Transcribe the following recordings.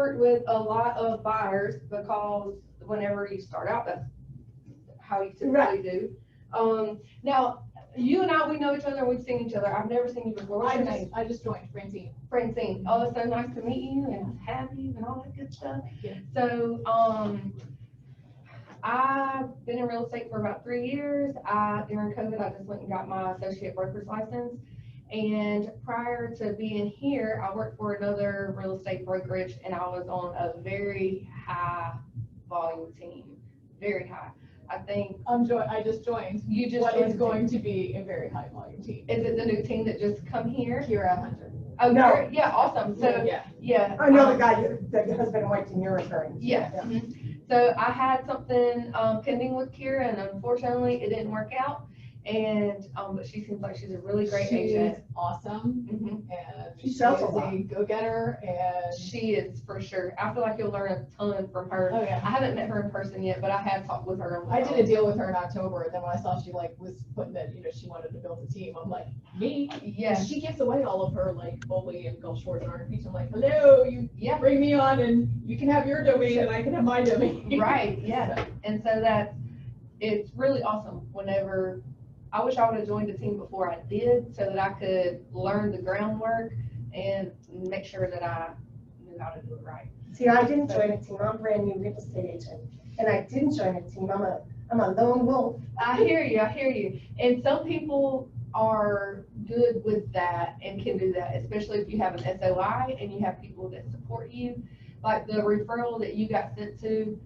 worked with a lot of buyers because whenever you start out, that's how you typically do. Now, you and I, we know each other and we've seen each other. I've never seen you before. What's your name? I just joined, Francine. Francine. Oh, it's so nice to meet you and have you and all that good stuff. Yeah. So, I've been in real estate for about 3 years. During COVID, I just went and got my associate broker's license. And prior to being here, I worked for another real estate brokerage, and I was on a very high volume team, very high. I think I just joined. you just What joined is the going team. to be a very high volume team. Is it the new team that just come here? Kira Hunter. Oh, No. yeah, awesome. So, Yeah. yeah. I know the guy, the husband and wife team you're referring to. Yeah. Mhm. So I had something pending with Kira, and unfortunately, it didn't work out. And but she seems like she's a really great She agent. is awesome, Mhm. and She sells a is lot. go-getter, and She is for sure. I feel like you'll learn a ton from her. oh yeah. I haven't met her in person yet, but I have talked with her. I did a deal with her in October, and then when I saw she was putting that, she wanted to build a team, I'm like, me? Yeah. She gives away all of her like Foley and Gulf Shores and Arden Beach. I'm like, hello, you Yeah. bring me on, and you can have your domain, and I can have my domain. Right. Yeah. So, And so it's really awesome whenever. I wish I would have joined the team before I did, so that I could learn the groundwork and make sure that I knew how to do it right. See, I didn't join a team. I'm a brand new real estate agent, and I didn't join a team. I'm a lone wolf. I hear you. I hear you. And some people are good with that and can do that, especially if you have an SOI and you have people that support you. Like the referral that you got sent to,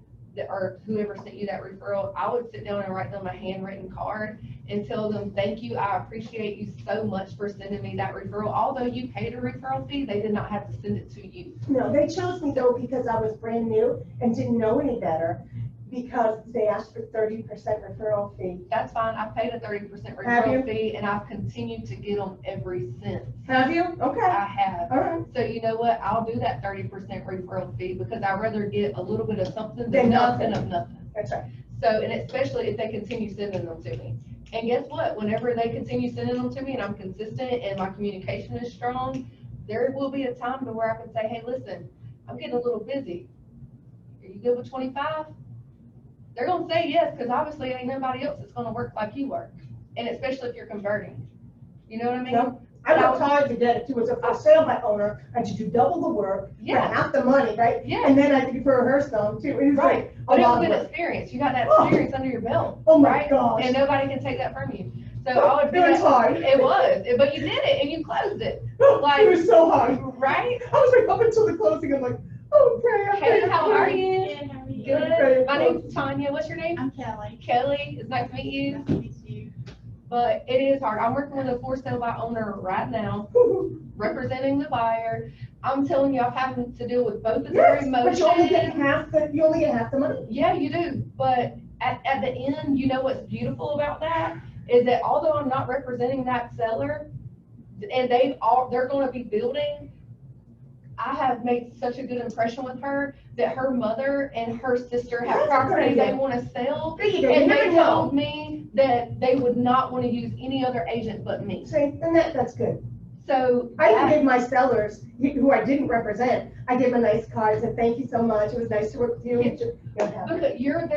or whoever sent you that referral, I would sit down and write them a handwritten card and tell them, thank you, I appreciate you so much for sending me that referral. Although you paid a referral fee, they did not have to send it to you. No, they chose me though because I was brand new and didn't know any better, because they asked for 30% referral fee. That's fine. I paid a 30% Have you? referral fee, and I've continued to get them every since. Have you? Okay. I have. All right. So you know what? I'll do that 30% referral fee because I'd rather get a little bit of something Than than nothing. nothing of nothing. That's right. So, and especially if they continue sending them to me. And guess what? Whenever they continue sending them to me and I'm consistent and my communication is strong, there will be a time to where I can say, hey, listen, I'm getting a little busy. Are you good with 25? They're gonna say yes, because obviously ain't nobody else that's gonna work like you work. And especially if you're converting. You know what I mean? No, I worked hard to get it to as a for sale by owner, and to do double the work for Yeah. half the money, right? Yeah. And then I could refer her some too. It was Right. like a But it was lot of good work. experience. You got that Oh. experience under your belt. Oh my right? gosh. And nobody can take that from you. So I would be It was hard. It was, but you did it and you closed it, It was so hard. right? I was like, up until the closing, I'm like, oh, pray. Hey, how are you? Good, how are you? Good. My name's Tanya. What's your name? I'm Kelly. Kelly. It's nice to meet you. Nice to meet you. But it is hard. I'm working with a for sale by owner right now, representing the buyer. I'm telling you, I've had to deal with both of their Yes, emotions. but you only get half the money. Yeah, you do. But at the end, you know what's beautiful about that is that although I'm not representing that seller, and they're going to be building, I have made such a good impression with her that her mother and her sister have That's a property good they idea. want to sell, There you go. You and never they know. told me that they would not want to use any other agent but me. See, and that's good. So I even that- gave my sellers, who I didn't represent, I gave them a nice card, said, thank you so much, it was nice to work with you. Because you are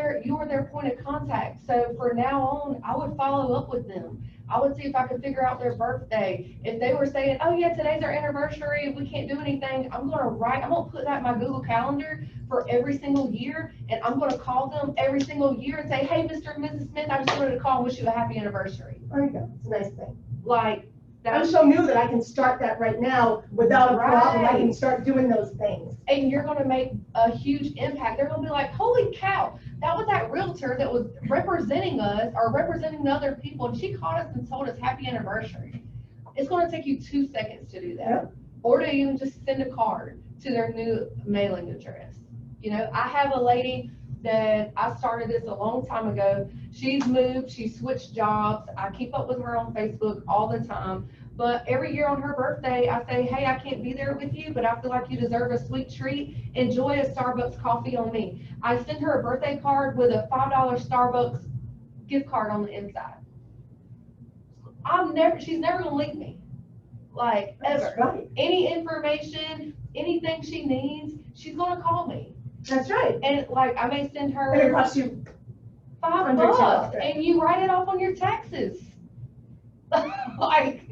their point of contact. So for now on, I would follow up with them. I would see if I could figure out their birthday. If they were saying, oh yeah, today's our anniversary, we can't do anything, I'm gonna put that in my Google Calendar for every single year, and I'm gonna call them every single year and say, hey, Mr. and Mrs. Smith, I just wanted to call and wish you a happy anniversary. There you go, it's a nice thing. Like, I'm that's, so new that I can start that right now without a problem, I can Right. start doing those things. and you're gonna make a huge impact. They're gonna be like, holy cow, that was that realtor that was representing us or representing the other people, and she called us and told us happy anniversary. It's gonna take you 2 seconds to do that. Yeah. Or to even just send a card to their new mailing address. You know, I have a lady that I started this a long time ago. She's moved, she switched jobs. I keep up with her on Facebook all the time. But every year on her birthday, I say, hey, I can't be there with you, but I feel like you deserve a sweet treat. Enjoy a Starbucks coffee on me. I send her a birthday card with a $5 Starbucks gift card on the inside. She's never gonna leave me. Like, That's ever. right. Any information, anything she needs, she's gonna call me. That's right. And like, I may send her. And it costs you, $5, $100, right. and you write it off on your taxes. Like,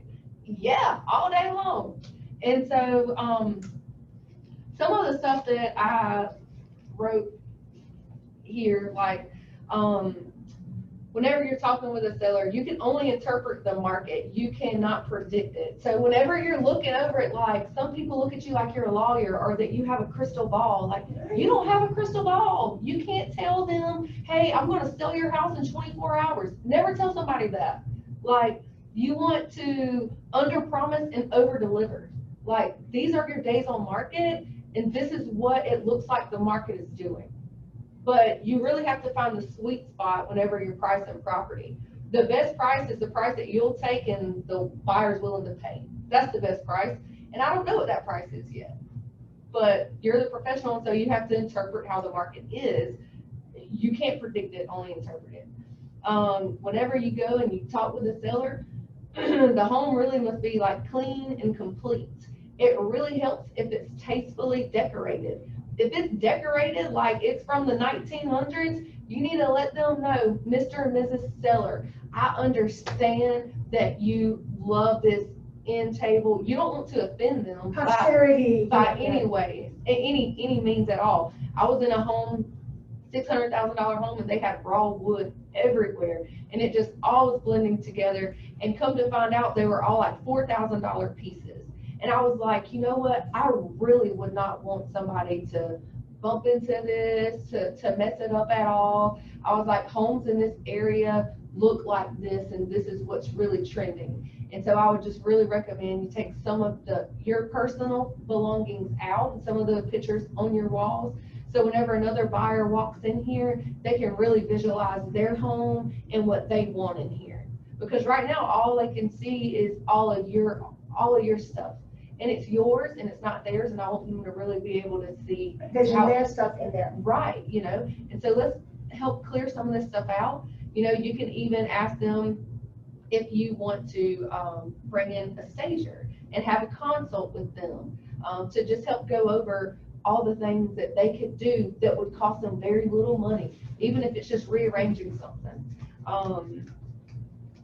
yeah, all day long. And so, some of the stuff that I wrote here, like, whenever you're talking with a seller, you can only interpret the market. You cannot predict it. So whenever you're looking over it, like, some people look at you like you're a lawyer or that you have a crystal ball. Like, you don't have a crystal ball. You can't tell them, hey, I'm going to sell your house in 24 hours. Never tell somebody that. Like, you want to under-promise and over-deliver. Like, these are your days on market, and this is what it looks like the market is doing. But you really have to find the sweet spot whenever you're pricing property. The best price is the price that you'll take and the buyer's willing to pay. That's the best price. And I don't know what that price is yet. But you're the professional, so you have to interpret how the market is. You can't predict it, only interpret it. Whenever you go and you talk with the seller, the home really must be like clean and complete. It really helps if it's tastefully decorated. If it's decorated like it's from the 1900s, you need to let them know, Mr. and Mrs. Seller, I understand that you love this end table. You don't want to offend them posterity. by any way, any means at all. I was in a home, $600,000 home, and they had raw wood everywhere, and it just all was blending together. And come to find out, they were all like $4,000 pieces. And I was like, you know what? I really would not want somebody to bump into this, to mess it up at all. I was like, homes in this area look like this, and this is what's really trending. And so I would just really recommend you take some of your personal belongings out and some of the pictures on your walls. So whenever another buyer walks in here, they can really visualize their home and what they want in here. Because right now, all they can see is all of your stuff. And it's yours and it's not theirs, and I want them to really be able to see Vision their stuff in there. right, you know. And so let's help clear some of this stuff out. You know, you can even ask them if you want to bring in a stager and have a consult with them to just help go over all the things that they could do that would cost them very little money, even if it's just rearranging something.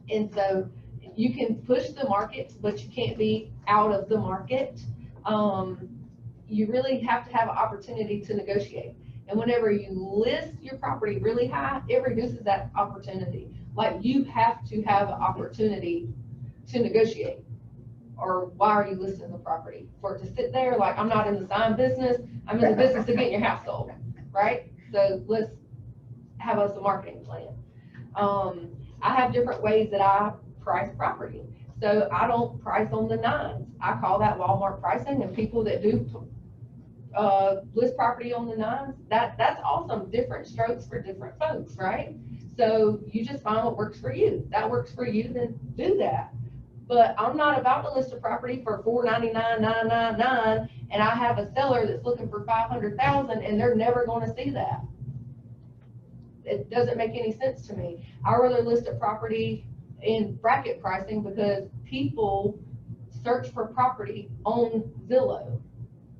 And so you can push the market, but you can't be out of the market. You really have to have an opportunity to negotiate. And whenever you list your property really high, it reduces that opportunity. Like, you have to have an opportunity to negotiate. Or why are you listing the property? For it to sit there, like, I'm not in the sign business, I'm in the business of getting your house sold, right? So let's have us a marketing plan. I have different ways that I price property. So I don't price on the nines. I call that Walmart pricing, and people that do list property on the nines, that's awesome. Different strokes for different folks, right? So you just find what works for you. That works for you, then do that. But I'm not about to list a property for $499,999, and I have a seller that's looking for $500,000, and they're never going to see that. It doesn't make any sense to me. I'd rather list a property in bracket pricing, because people search for property on Zillow.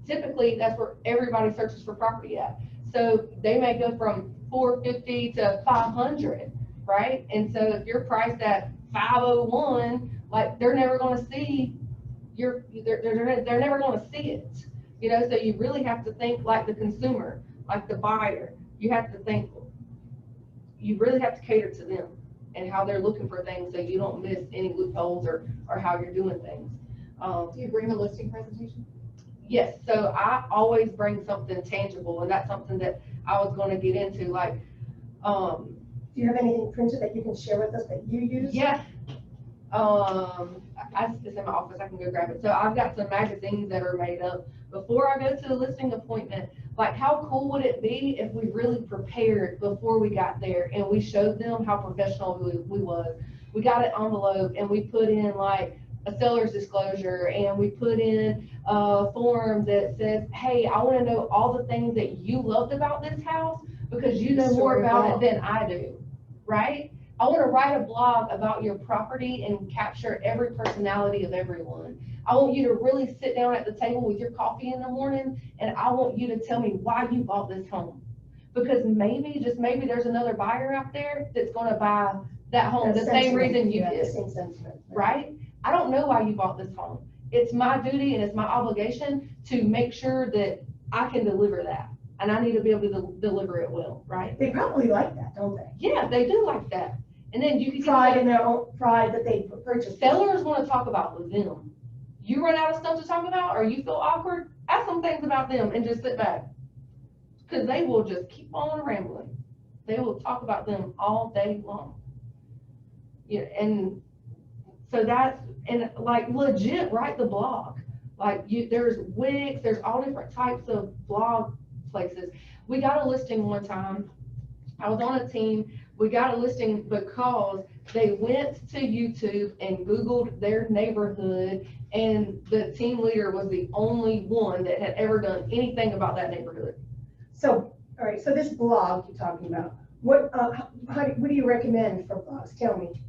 Typically, that's where everybody searches for property at. So they may go from $450 to $500, right? And so if you're priced at $501, like, they're never going to see they're never going to see it. You know, so you really have to think like the consumer, like the buyer. You have to think, you really have to cater to them and how they're looking for things, so you don't miss any loopholes or how you're doing things. Do you bring a listing presentation? Yes, so I always bring something tangible, and that's something that I was going to get into. Like, Do you have anything printed that you can share with us that you use? yeah, it's in my office. I can go grab it. So I've got some magazines that are made up before I go to the listing appointment. Like, how cool would it be if we really prepared before we got there and we showed them how professional we was? We got an envelope and we put in like a seller's disclosure, and we put in a form that says, hey, I want to know all the things that you loved about this house, because you know more about it than I do, right? I want to write a blog about your property and capture every personality of everyone. I want you to really sit down at the table with your coffee in the morning, and I want you to tell me why you bought this home. Because maybe, just maybe, there's another buyer out there that's gonna buy that home the same reason you Yeah, the did, same sentiment. right? I don't know why you bought this home. It's my duty and it's my obligation to make sure that I can deliver that. And I need to be able to deliver it well, right? They probably like that, don't they? Yeah, they do like that. And then you can. Pride in their own, pride that they purchased. Sellers wanna talk about them. You run out of stuff to talk about, or you feel awkward, ask them things about them and just sit back. Cause they will just keep on rambling. They will talk about them all day long. Yeah, and so that's, and like legit write the blog. Like there's Wix, there's all different types of blog places. We got a listing one time. I was on a team. We got a listing because they went to YouTube and Googled their neighborhood, and the team leader was the only one that had ever done anything about that neighborhood. So, all right, so this blog you're talking about, what do you recommend for blogs? Tell me.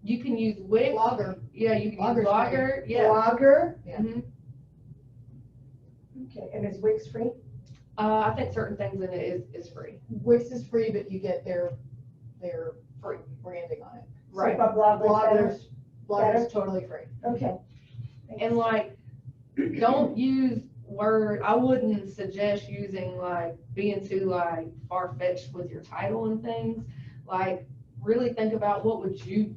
You can use Wix. Blogger. Yeah, you can Blogger's use Blogger. Yeah. Blogger? Yeah. Mhm. Okay, and is Wix free? I think certain things in it is free. Wix is free, but you get their free branding on it. Right. So, but Blogger's Blogger's totally free. okay. And like, don't use Word. I wouldn't suggest using like being too like far-fetched with your title and things. Like, really think about what would you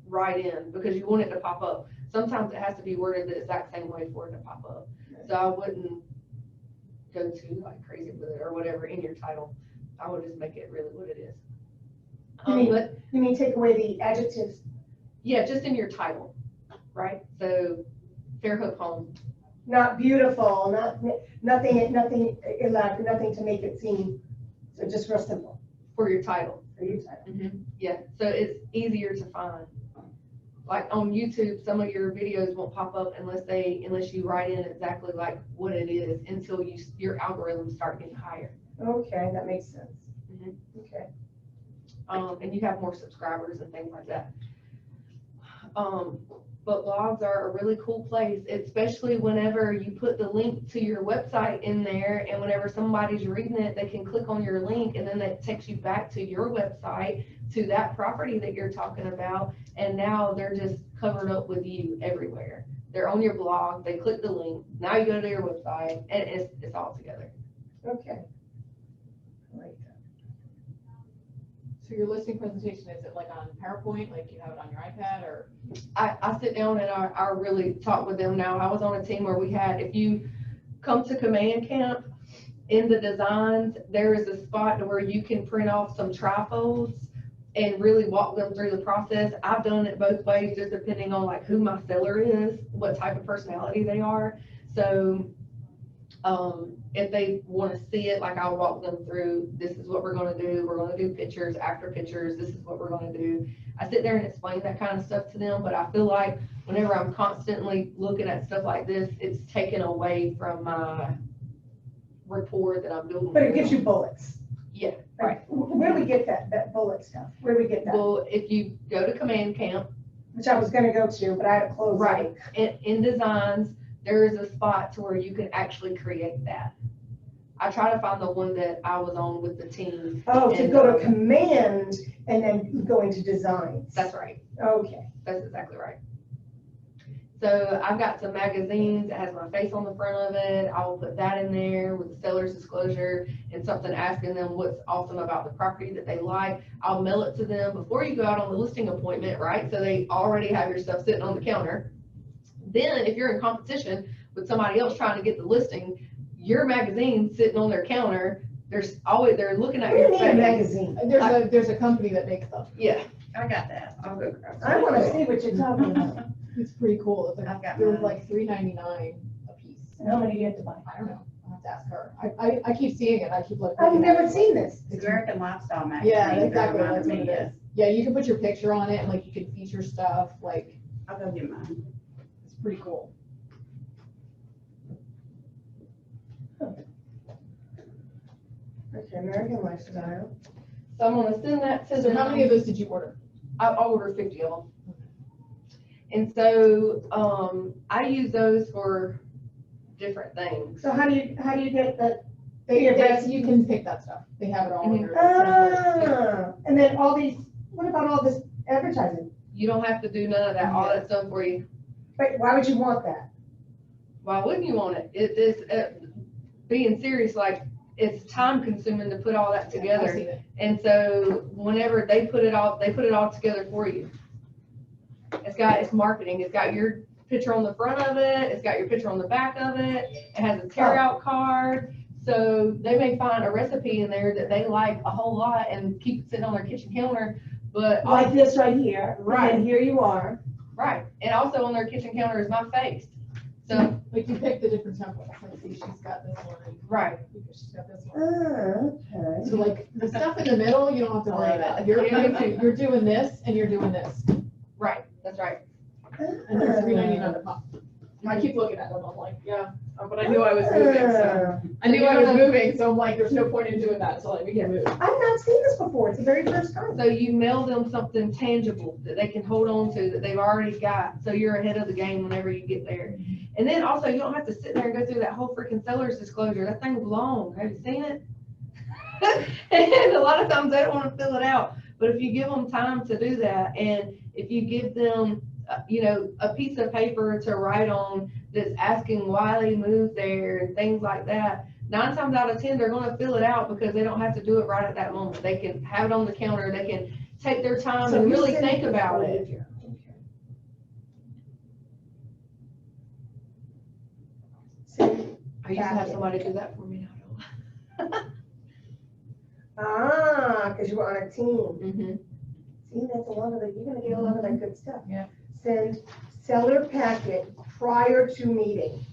write in, because you want it to pop up. Sometimes it has to be worded the exact same way for it to pop up. So I wouldn't go too like crazy with it or whatever in your title. I would just make it really what it is. But You mean take away the adjectives? yeah, just in your title, right? So Fairhope Home. Not beautiful, nothing elaborate, nothing to make it seem, so just real simple For your title. for you, Tyler. Yeah, so it's easier to find. Like on YouTube, some of your videos won't pop up unless you write in exactly like what it is until your algorithms start getting higher. Okay, that makes sense. Mhm. Okay. And you have more subscribers and things like that. But blogs are a really cool place, especially whenever you put the link to your website in there, and whenever somebody's reading it, they can click on your link, and then that takes you back to your website, to that property that you're talking about, and now they're just covered up with you everywhere. They're on your blog, they click the link, now you go to your website, and it's all together. Okay. I like that. So your listing presentation, is it like on PowerPoint, like you have it on your iPad, or? I sit down and I really talk with them now. I was on a team where we had, if you come to command camp, in the designs, there is a spot to where you can print off some trifolds and really walk them through the process. I've done it both ways, just depending on like who my seller is, what type of personality they are. So if they want to see it, like I'll walk them through, this is what we're going to do. We're going to do pictures, after pictures. This is what we're going to do. I sit there and explain that kind of stuff to them, but I feel like whenever I'm constantly looking at stuff like this, it's taken away from my rapport that I'm building. But it gives you bullets. Yeah, Like, right. Where do we get that bullet stuff? Where do we get that? Well, if you go to command camp, Which I was gonna go to, but I had to close it. right, in designs, there is a spot to where you can actually create that. I try to find the one that I was on with the team. Oh, to And, go to command and then go into designs. That's right. Okay. That's exactly right. So I've got some magazines that has my face on the front of it. I will put that in there with the seller's disclosure and something asking them what's awesome about the property that they like. I'll mail it to them before you go out on the listing appointment, right? So they already have your stuff sitting on the counter. Then if you're in competition with somebody else trying to get the listing, your magazine sitting on their counter, they're looking at What do you your need a face. magazine? There's a company that makes them. Yeah, I got that. I'll go grab some. I wanna see what you're talking about. It's pretty cool. It's I've like, got they're mine. like $3.99 a piece. And how many do you have to buy? I don't know. I'll have to ask her. I keep seeing it. I keep looking. I've at it. never seen this. It's American Lifestyle Magazine. Yeah, that exactly. reminded That's what me it of. is. Yeah, you can put your picture on it and like you can feature stuff. Like, I'll go get mine. it's pretty cool. Okay, American Lifestyle. so I'm gonna send that to So them. how many of those did you order? I ordered 50 of them. And so, I use those for different things. So how do you get the, You can pick that stuff. They have it all in their template. and then all these, what about all this advertising? You don't have to do none of that, all that's done for you. But why would you want that? Why wouldn't you want it? It is, being serious, like, it's time consuming to put all that I've together. seen it. And so whenever they put it all together for you. It's marketing. It's got your picture on the front of it. It's got your picture on the back of it. It has a tear out card. So they may find a recipe in there that they like a whole lot and keep it sitting on their kitchen counter, but. Like this right here, Right. and here you are. Right. And also on their kitchen counter is my face. So, Like you pick the different templates, like see, she's got this one, right. she's got this one. Okay. So like the stuff in the middle, you don't have to worry about. You're doing this and you're doing this. Right. That's right. And they're $3.99 a pop. I keep looking at them, I'm like, yeah, but I knew I was moving, so. I knew I was moving, so I'm like, there's no point in doing that until I begin moving. I've not seen this before, it's the very first time. So you mail them something tangible that they can hold on to, that they've already got, so you're ahead of the game whenever you get there. And then also, you don't have to sit there and go through that whole freaking seller's disclosure, that thing's long, have you seen it? And a lot of times they don't wanna fill it out, but if you give them time to do that, and if you give them, a piece of paper to write on that's asking why they moved there and things like that, 9 times out of 10, they're gonna fill it out because they don't have to do it right at that moment. They can have it on the counter, they can take their time So and you really send think it about before you it. do. Okay. Send- I used to have somebody do that for me, now Cause you were on a team. I don't. See, that's a lot of the, you're gonna get a lot of that good stuff. Yeah. Send seller packet prior to meeting.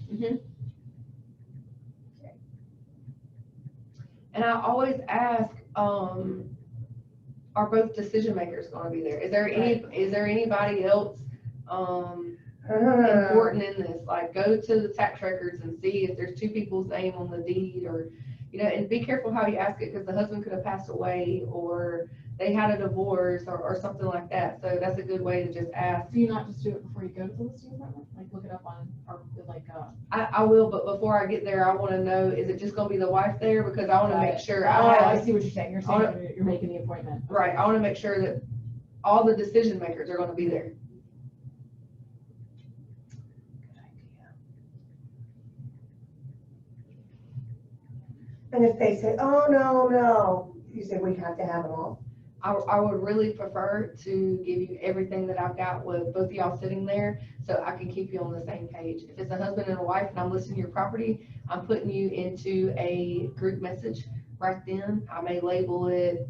And I always ask, are both decision makers gonna be there? Is there anybody else, important in this? Like, go to the tax records and see if there's 2 people's name on the deed, or, and be careful how you ask it, because the husband could have passed away, or they had a divorce, or something like that. So that's a good way to just ask. Do you not just do it before you go to the listing appointment? Like look it up on, or like, I will, but before I get there, I wanna know, is it just gonna be the wife there? Because I wanna make sure Oh, I I have, see what you're saying. You're saying you're making the appointment. right, I wanna make sure that all the decision makers are gonna be there. And if they say, oh, no, you say we have to have them all. I would really prefer to give you everything that I've got with both of y'all sitting there, so I can keep you on the same page. If it's a husband and a wife and I'm listing your property, I'm putting you into a group message right then. I may label it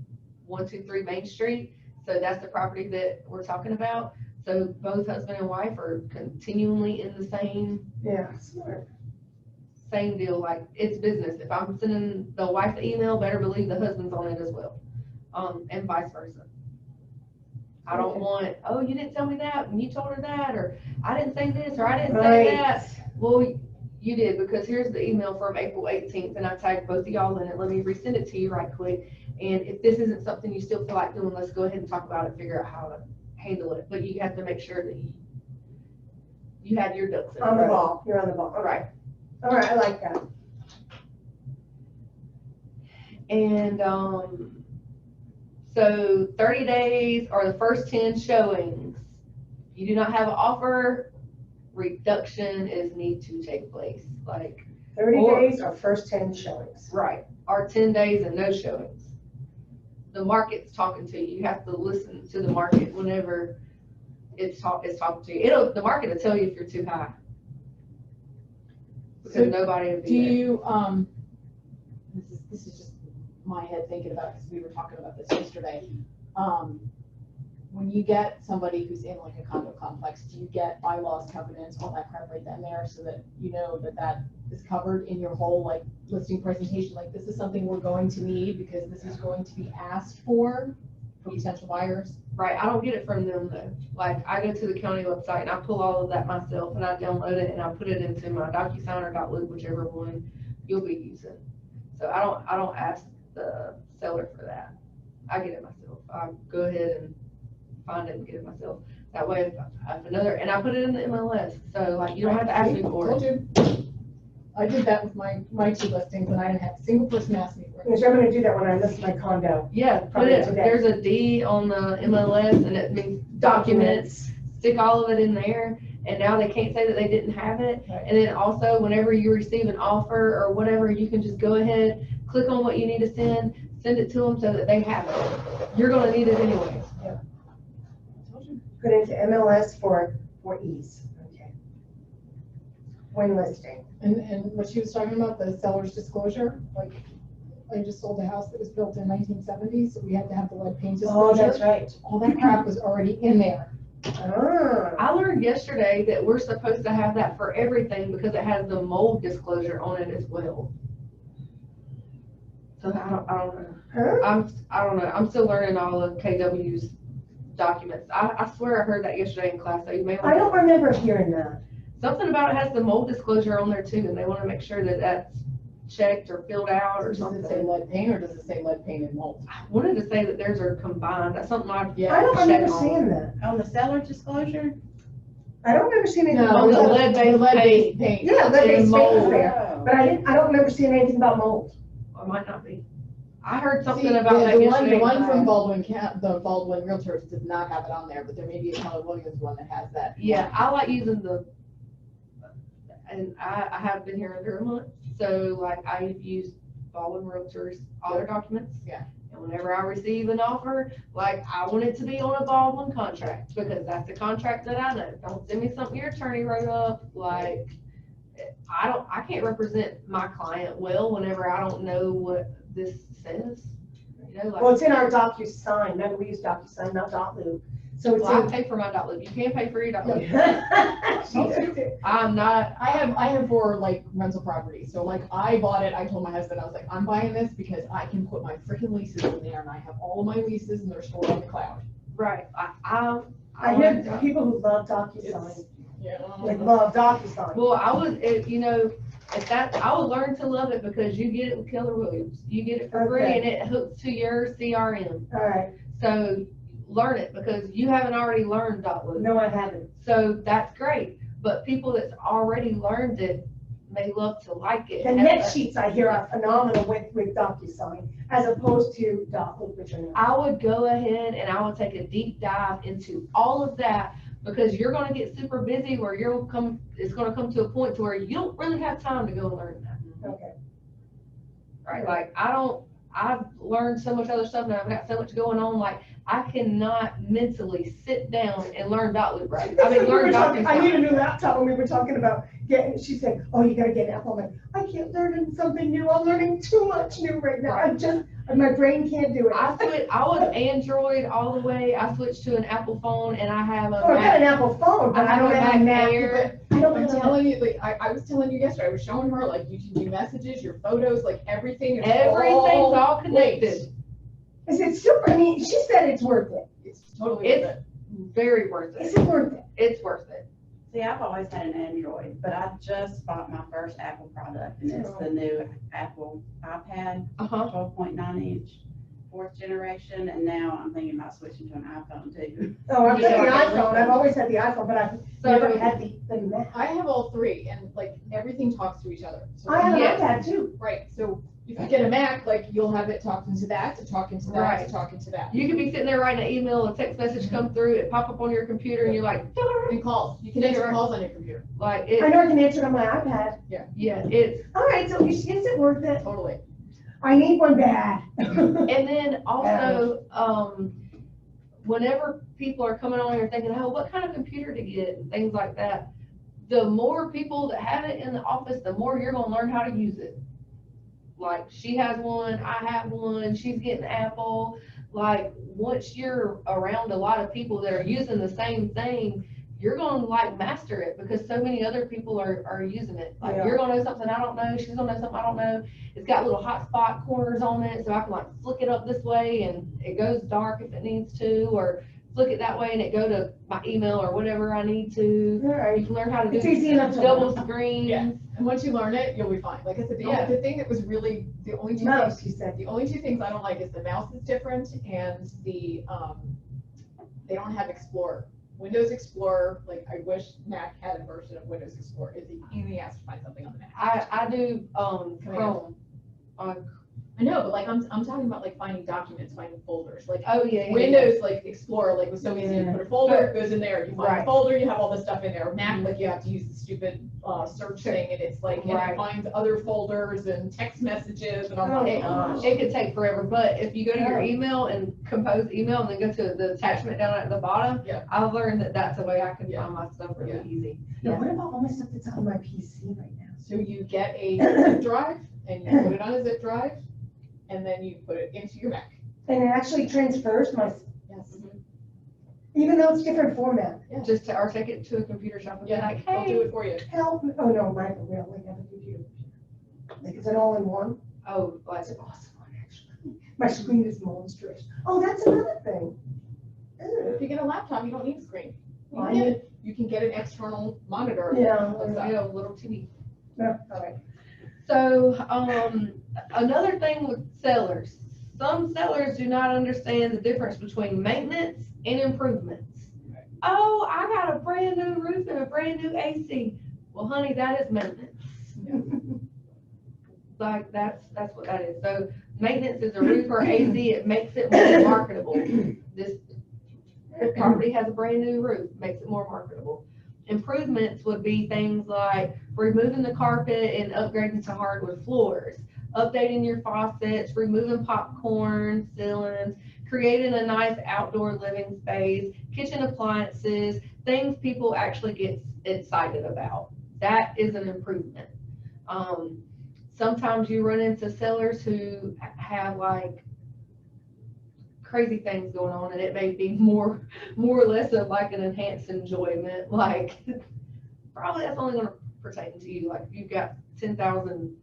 123 Main Street, so that's the property that we're talking about. So both husband and wife are continually in the Yeah, smart. same deal, like, it's business. If I'm sending the wife the email, better believe the husband's on it as well. And vice versa. I don't want, oh, you didn't tell me that, and you told her that, or I didn't say this, or I didn't say that. Well, you did, because here's the email from April 18th, and I tagged both of y'all in it. Let me resend it to you right quick. And if this isn't something you still feel like doing, let's go ahead and talk about it, figure out how to handle it. But you have to make sure that you have your ducks in a On the row. ball, you're on the ball. All right. All right, I like that. And, so 30 days or the first 10 showings, if you do not have an offer, reduction is need to take place, like, 30 Or- days or first 10 showings. right, or 10 days and no showings. The market's talking to you. You have to listen to the market whenever it's talking to you. The market will tell you if you're too high. So Because nobody will Do be there. you, this is just my head thinking about it, because we were talking about this yesterday. When you get somebody who's in like a condo complex, do you get bylaws, covenants, all that crap right then there, so that you know that that is covered in your whole like listing presentation? Like, this is something we're going to need because this is going to be asked for potential buyers. Right, I don't get it from them though. Like, I go to the county website and I pull all of that myself and I download it and I put it into my DocuSign or .loop, whichever one you'll be using. So I don't ask the seller for that. I get it myself. I go ahead and find it and get it myself. That way, if another, and I put it in the MLS, so like, you don't have to ask me for Told it. you. I did that with my two listings, and I didn't have a single person ask me for it. Because I'm gonna do that when I list my condo. Yeah, put Probably it, today. there's a D on the MLS, and it means documents, stick all of it in there, and now they can't say that they didn't have it. Right. And then also, whenever you receive an offer or whatever, you can just go ahead, click on what you need to send it to them so that they have it. You're gonna need it anyways. Told you. Put into MLS for ease. Okay. When listing. And what she was talking about, the seller's disclosure, like, I just sold a house that was built in 1970, so we had to have the lead paint Oh, that's disclosure. right. All that crap was already in there. Ah. I learned yesterday that we're supposed to have that for everything because it has the mold disclosure on it as well. So I don't know. Huh? I don't know. I'm still learning all of KW's documents. I swear I heard that yesterday in class, so you may I don't want, remember hearing that. something about it has the mold disclosure on there too, and they want to make sure that that's checked or filled out or Does it say something. lead paint, or does it say lead paint and mold? I wanted to say that theirs are combined. That's something I've Yeah. I don't remember checked on. seeing that. On the seller disclosure? I don't remember seeing anything No, about the mold. lead-based lead-based paint. Yeah, lead-based paint was mold. there, but I don't remember seeing anything about mold. Or might not be. I heard something See, about that the yesterday. one in from class. the Baldwin Realtors does not have it on there, but there may be a Keller Williams one that has that. Yeah, I like using and I have been here under a month, so like I've used Baldwin Realtors, all their documents. Yeah. And whenever I receive an offer, like I want it to be on a Baldwin contract, because that's the contract that I know. Don't send me something your attorney wrote up, like, I can't represent my client well whenever I don't know what this says. You know, like. Well, it's in our DocuSign. Remember, we use DocuSign, not Dotloop. So it's Well, I in. pay for my Dotloop. You can pay for your Dotloop. She does it. I'm not, I have for like rental properties, so like I bought it, I told my husband, I was like, I'm buying this because I can put my freaking leases in there, and I have all of my leases and they're stored on the cloud. right, I know people who love DocuSign, Yeah. like love DocuSign. Well, I would, if that, I would learn to love it because you get it with Keller Williams. You get it for free Okay. and it hooks to your CRM. All right, So learn it because you haven't already learned Dotloop. no, I haven't. So that's great, but people that's already learned it may love to like it. The net sheets I hear are phenomenal with DocuSign as opposed to Dotloop, which are not. I would go ahead and I would take a deep dive into all of that because you're gonna get super busy where it's gonna come to a point to where you don't really have time to go and learn that. Okay. Right, like, I've learned so much other stuff and I've got so much going on, like, I cannot mentally sit down and learn Dotloop right. I mean, We were learn talking- I need a DocuSign. new laptop, and we were talking about getting, she said, oh, you gotta get an Apple. I'm like, I can't learn something new, I'm learning too much new right now, my brain can't do it. I was Android all the way, I switched to an Apple phone and I have a Oh, I got an Mac. Apple phone, but I don't have a Mac. Air. I don't I'm have a Mac. telling you, like, I was telling you yesterday, I was showing her, like, you can do messages, your photos, like, everything is Everything's all connected. Is it super, I mean, she said it's worth it. It's totally It's worth it. very worth Is it. it worth it? It's worth it. See, I've always had an Android, but I just bought my first Apple product, and it's the new Apple iPad, Uh-huh. 12.9 inch, 4th generation, and now I'm thinking about switching to an iPhone too. Oh, I've got the Yeah. iPhone, I've always had the iPhone, but I've never had the Mac. I have all three, and like, everything talks to each other. So, I have an Yes. iPad too. right, so if you get a Mac, like, you'll have it talking to that, to talking to that, Right. to talking to that. You could be sitting there writing an email, a text message come through, it pop up on your computer and you're like, And calls, you can answer calls on your computer, like, I know I can answer it on my iPad. yeah, it's, All right, so is it worth it? totally. I need one bad. and then also, whenever people are coming on here thinking, oh, what kind of computer to get and things like that, the more people that have it in the office, the more you're gonna learn how to use it. Like, she has one, I have one, she's getting Apple. Like, once you're around a lot of people that are using the same thing, you're gonna like master it because so many other people are using it. Like, Yeah. you're gonna know something I don't know, she's gonna know something I don't know. It's got little hotspot corners on it, so I can like flick it up this way and it goes dark if it needs to, or flick it that way and it go to my email or whatever I need to. All You right, can learn how to do it's easy enough to double learn. screen. Yeah. And once you learn it, you'll be fine. Like I said, the thing that was really, the only two Mouse, things, you said. the only two things I don't like is the mouse is different and the, they don't have Explorer. Windows Explorer, like, I wish Mac had a version of Windows Explorer. It's a pain in the ass to find something on the Mac. I do, Chrome. I know, but like, I'm talking about like finding documents, finding folders, like, Oh, yeah, yeah. Windows, like Explorer, like was so easy. You Yeah. put a folder, it goes in there. You find Right. a folder, you have all this stuff in there. Mac, like you have to use the stupid search thing, and it's like, and Right. it finds other folders and text messages, and I'm Oh, like, gosh. It could take forever, but if you go to your Yeah. email and compose email and then go to the attachment down at the bottom, Yeah. I've learned that that's a way I can Yeah. find my stuff really Yeah. easy. Now, what about all my stuff that's on my PC right now? so you get a zip drive, and you put it on a zip drive, and then you put it into your Mac. And it actually transfers my, Yes. even though it's different format. Just to, or take it to a computer shop and be Yeah, like, I'll do hey. it for you. Help, oh no, mine will really have a computer. Like, is it all in one? Oh, like, That's an awesome one, actually. My screen is monstrous. Oh, that's another thing. Ew. If you get a laptop, you don't need a screen. Why? You can get an external monitor. Yeah. Looks like- yeah, a little TV. Yeah, all right. So, another thing with sellers, some sellers do not understand the difference between maintenance and improvements. Right. Oh, I got a brand new roof and a brand new AC. Well, honey, that is maintenance. Like, that's what that is. So, maintenance is a roof or AC, it makes it more marketable. This property has a brand new roof, makes it more marketable. Improvements would be things like removing the carpet and upgrading to hardwood floors, updating your faucets, removing popcorn, ceilings, creating a nice outdoor living space, kitchen appliances, things people actually get excited about. That is an improvement. Sometimes you run into sellers who have like crazy things going on, and it may be more or less of like an enhanced enjoyment. Like, probably that's only gonna pertain to you. Like, if you've got 10,000,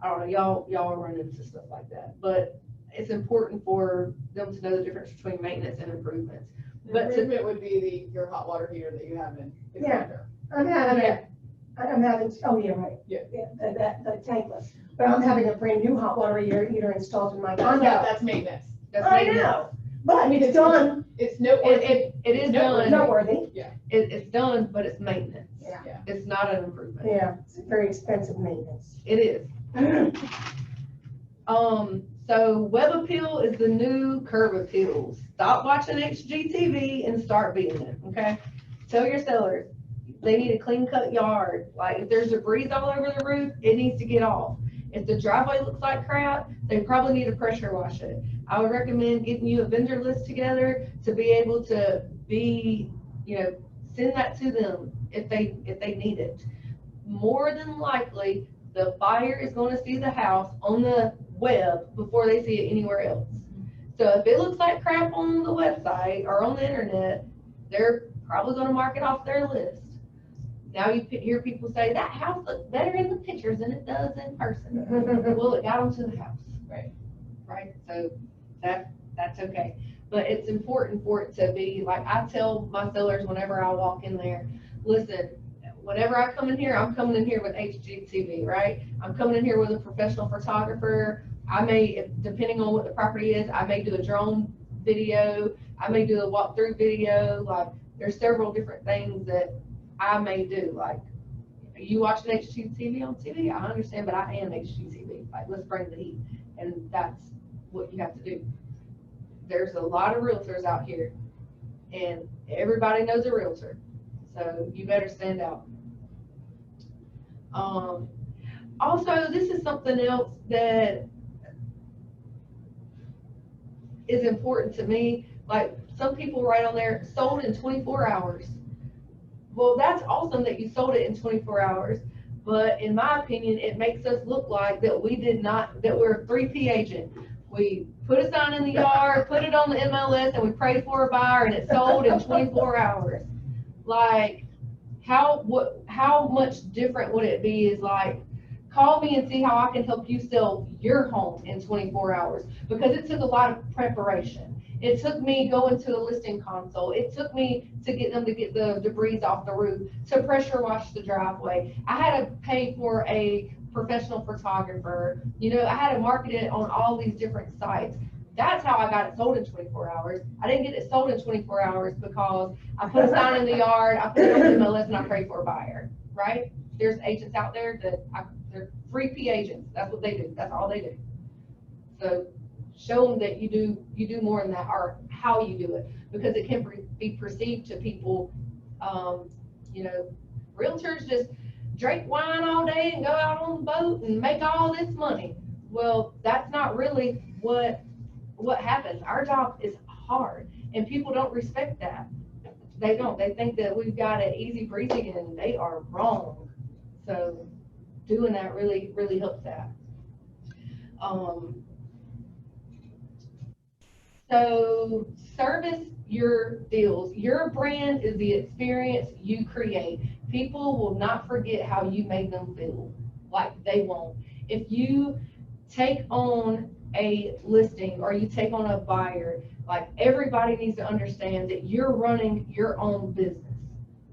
I don't know, y'all are running into stuff like that. But it's important for them to know the difference between maintenance and improvements. The But to- improvement would be your hot water heater that you have in the Yeah. condo. I'm having, Yeah. oh, yeah, right. Yeah. The tankless. But I'm having a brand new hot water heater installed in my That's condo. that's maintenance. That's I maintenance. know, but it's done, It's no, It is No, done. noteworthy. It's done, but it's maintenance. Yeah. Yeah. It's not an improvement. Yeah, it's very expensive maintenance. It is. So Web Appeal is the new Curb Appeal. Stop watching HGTV and start being it, okay? Tell your sellers, they need a clean cut yard. Like, if there's debris all over the roof, it needs to get off. If the driveway looks like crap, they probably need to pressure wash it. I would recommend getting you a vendor list together to be able to be, send that to them if they need it. More than likely, the buyer is going to see the house on the web before they see it anywhere else. So if it looks like crap on the website or on the internet, they're probably going to mark it off their list. Now you hear people say, that house looks better in the pictures than it does in person. Well, it got them to the house. Right. Right, so that's okay. But it's important for it to be, like, I tell my sellers whenever I walk in there, listen, whenever I come in here, I'm coming in here with HGTV, right? I'm coming in here with a professional photographer. I may, depending on what the property is, I may do a drone video. I may do a walkthrough video. Like, there's several different things that I may do. Like, you watching HGTV on TV, I understand, but I am HGTV. Like, let's bring the heat. And that's what you have to do. There's a lot of realtors out here, and everybody knows a realtor. So you better stand out. Also, this is something else that is important to me. Like, some people write on there, sold in 24 hours. Well, that's awesome that you sold it in 24 hours. But in my opinion, it makes us look like that we're a 3P agent. We put a sign in the yard, put it on the MLS, and we prayed for a buyer, and it sold in 24 hours. Like, how much different would it be is like, call me and see how I can help you sell your home in 24 hours. Because it took a lot of preparation. It took me going to a listing console. It took me to get them to get the debris off the roof, to pressure wash the driveway. I had to pay for a professional photographer. I had to market it on all these different sites. That's how I got it sold in 24 hours. I didn't get it sold in 24 hours because I put a sign in the yard, I put it on the list, and I prayed for a buyer, right? There's agents out there they're free P agents. That's what they do. That's all they do. So show them that you do more than that, or how you do it, because it can be perceived to people, you know, realtors just drink wine all day and go out on the boat and make all this money. Well, that's not really what happens. Our job is hard, and people don't respect that. They don't. They think that we've got it easy breezy, and they are wrong. So doing that really, really helps that. So service your deals. Your brand is the experience you create. People will not forget how you made them feel. Like, they won't. If you take on a listing or you take on a buyer, like, everybody needs to understand that you're running your own business.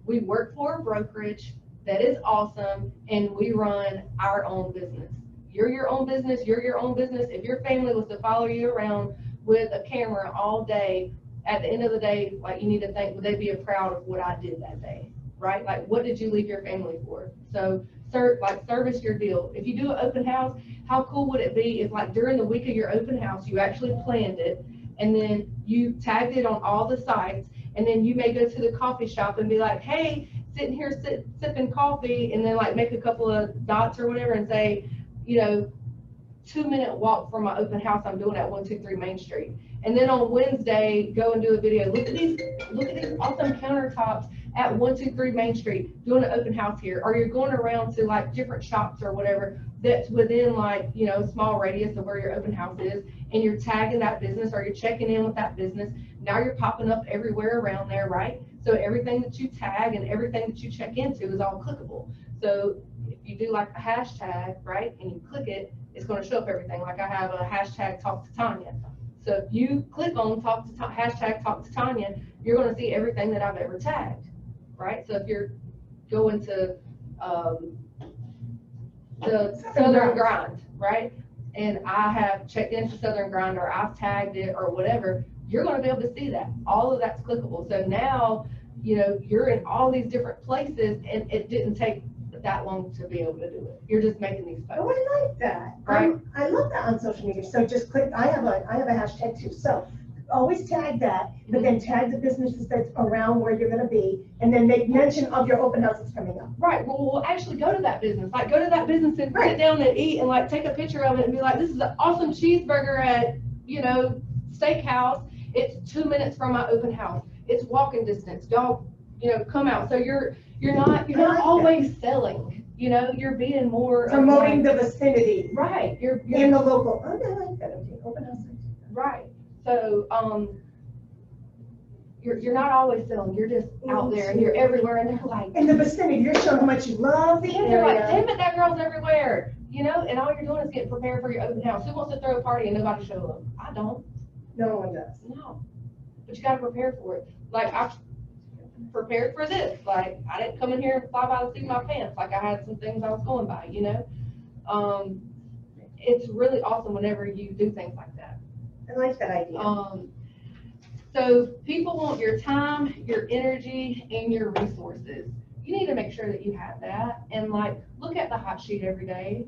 We work for a brokerage that is awesome, and we run our own business. You're your own business. You're your own business. If your family was to follow you around with a camera all day, at the end of the day, like, you need to think, would they be proud of what I did that day, right? Like, what did you leave your family for? So, service your deal. If you do an open house, how cool would it be if, like, during the week of your open house, you actually planned it, and then you tagged it on all the sites, and then you may go to the coffee shop and be like, hey, sitting here sipping coffee, and then, like, make a couple of dots or whatever and say, you know, 2-minute walk from my open house I'm doing at 123 Main Street. And then on Wednesday, go and do a video. Look at these awesome countertops at 123 Main Street, doing an open house here. Or you're going around to, like, different shops or whatever that's within, like, you know, small radius of where your open house is, and you're tagging that business, or you're checking in with that business. Now you're popping up everywhere around there, right? So everything that you tag and everything that you check into is all clickable. So if you do, like, a hashtag, right, and you click it, it's going to show up everything. Like, I have a hashtag talk to Tanya. So if you click on hashtag talk to Tanya, you're going to see everything that I've ever tagged, right? So if you're going to the Southern Grind, right, and I have checked into Southern Grind, or I've tagged it or whatever, you're going to be able to see that. All of that's clickable. So now, you know, you're in all these different places, and it didn't take that long to be able to do it. You're just making these posts. Oh, I like that. Right. I love that on social media. So just click, I have a hashtag too. So always tag that, but then tag the businesses that's around where you're gonna be, and then make mention of your open houses coming up. Right. Well, we'll actually go to that business. Like, go to that business and sit down and eat, and, like, take a picture of it and be like, this is an awesome cheeseburger at, you know, Steakhouse. It's 2 minutes from my open house. It's walking distance. Y'all, you know, come out. So you're not always selling, you know, you're being more Promoting the vicinity. right. You're In the local, oh, I like that, okay, open house. right. So, you're not always selling, you're just out there, and you're everywhere, and they're like, In the vicinity, you're showing how much you love the and they're like, area. damn it, that girl's everywhere, you know, and all you're doing is getting prepared for your open house. Who wants to throw a party and nobody show up? I don't. No one does. No, but you gotta prepare for it. Like, I prepared for this. Like, I didn't come in here and fly by the seat of my pants. Like, I had some things I was going by, you know? It's really awesome whenever you do things like that. I like that idea. So people want your time, your energy, and your resources. You need to make sure that you have that, and, like, look at the hot sheet every day.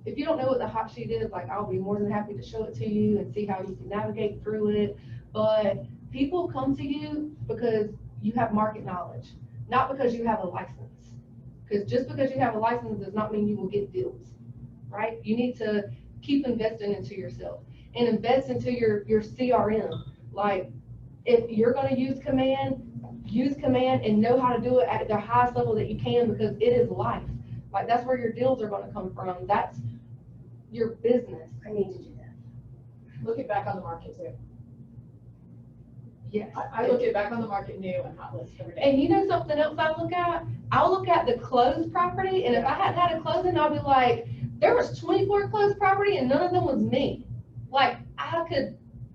If you don't know what the hot sheet is, like, I'll be more than happy to show it to you and see how you can navigate through it. But people come to you because you have market knowledge, not because you have a license. Because just because you have a license does not mean you will get deals, right? You need to keep investing into yourself and invest into your CRM. Like, if you're going to use command and know how to do it at the highest level that you can, because it is life. Like, that's where your deals are going to come from. That's your business. I need to do that. Look it back on the market too. Yes. I look it back on the market new and hot list every day. And you know something else I look at? I'll look at the closed property, and if I hadn't had a closing, I'll be like, there was 24 closed property and none of them was me. Like,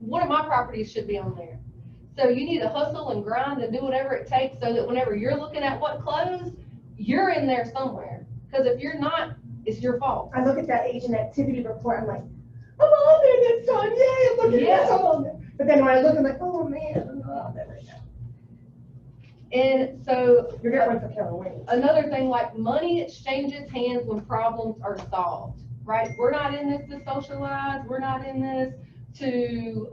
one of my properties should be on there. So you need to hustle and grind and do whatever it takes so that whenever you're looking at what closed, you're in there somewhere. Because if you're not, it's your fault. I look at that agent activity report, I'm like, I'm on there this time, yay, I'm looking That's all. But then when I look, I'm like, oh, man, oh, there we go. And so You got one for Carol Wayne. another thing, like money exchanges hands when problems are solved, right? We're not in this to socialize, we're not in this to,